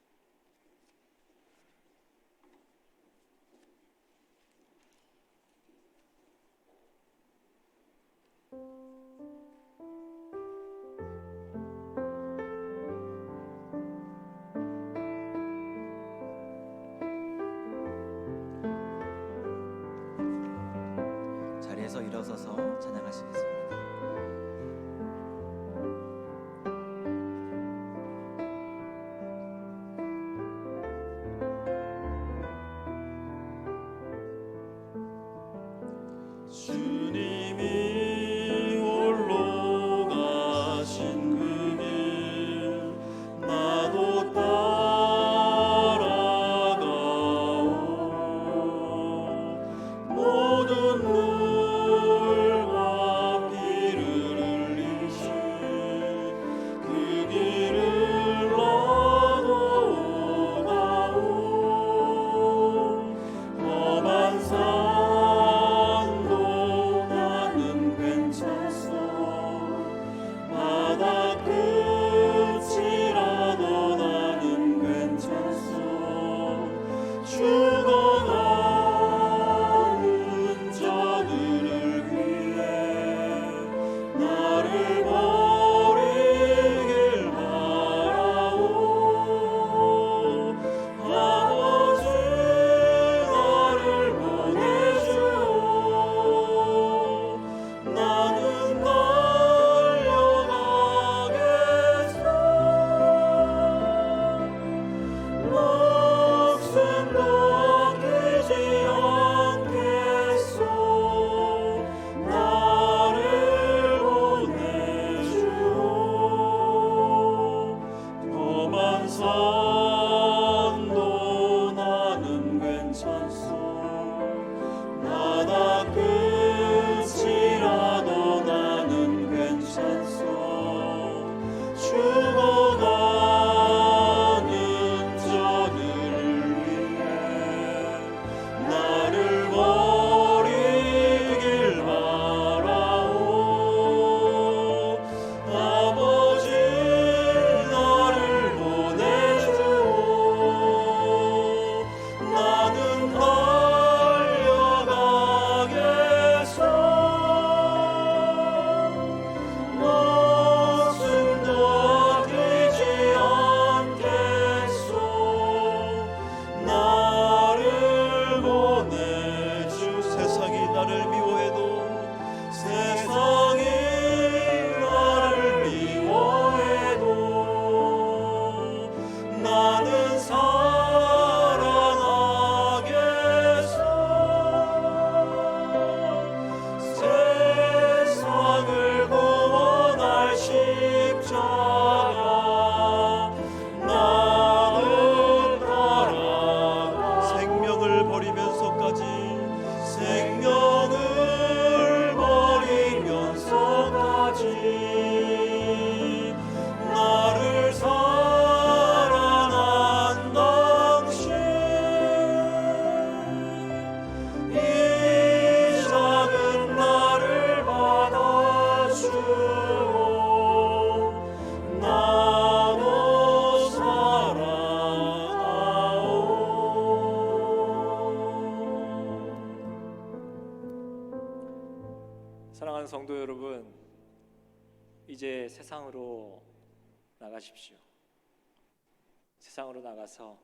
자리에서 일어서서 찬양하시겠습니다. 주님이 홀로 가신 그 길 나도 따라가오. 모든 물과 이제 세상으로 나가십시오. 세상으로 나가서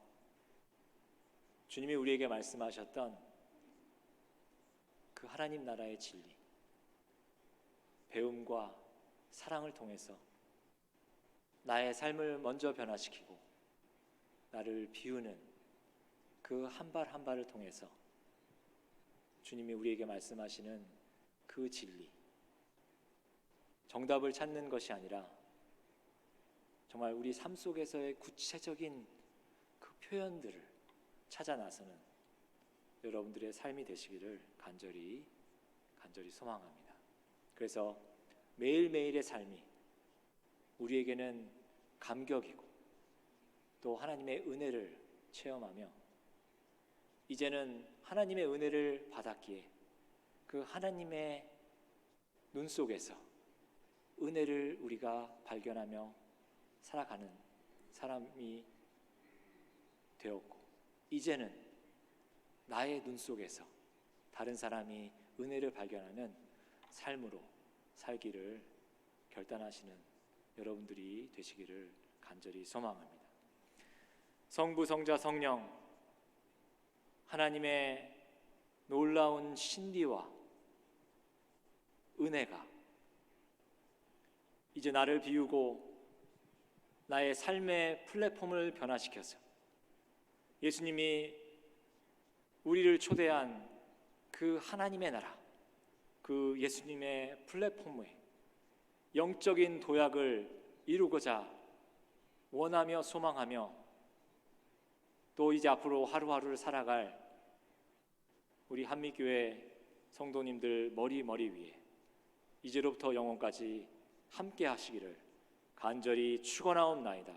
주님이 우리에게 말씀하셨던 그 하나님 나라의 진리, 배움과 사랑을 통해서 나의 삶을 먼저 변화시키고 나를 비우는 그 한 발 한 발을 통해서 주님이 우리에게 말씀하시는 그 진리, 정답을 찾는 것이 아니라 정말 우리 삶 속에서의 구체적인 그 표현들을 찾아 나서는 여러분들의 삶이 되시기를 간절히 소망합니다. 그래서 매일매일의 삶이 우리에게는 감격이고 또 하나님의 은혜를 체험하며 이제는 하나님의 은혜를 받았기에 그 하나님의 눈 속에서 은혜를 우리가 발견하며 살아가는 사람이 되었고, 이제는 나의 눈 속에서 다른 사람이 은혜를 발견하는 삶으로 살기를 결단하시는 여러분들이 되시기를 간절히 소망합니다. 성부, 성자, 성령, 하나님의 놀라운 신비와 은혜가 이제 나를 비우고 나의 삶의 플랫폼을 변화시켜서 예수님이 우리를 초대한 그 하나님의 나라, 그 예수님의 플랫폼에 영적인 도약을 이루고자 원하며 소망하며 또 이제 앞으로 하루하루를 살아갈 우리 한미교회 성도님들 머리 위에 이제로부터 영원까지 함께 하시기를 간절히 축원하옵나이다.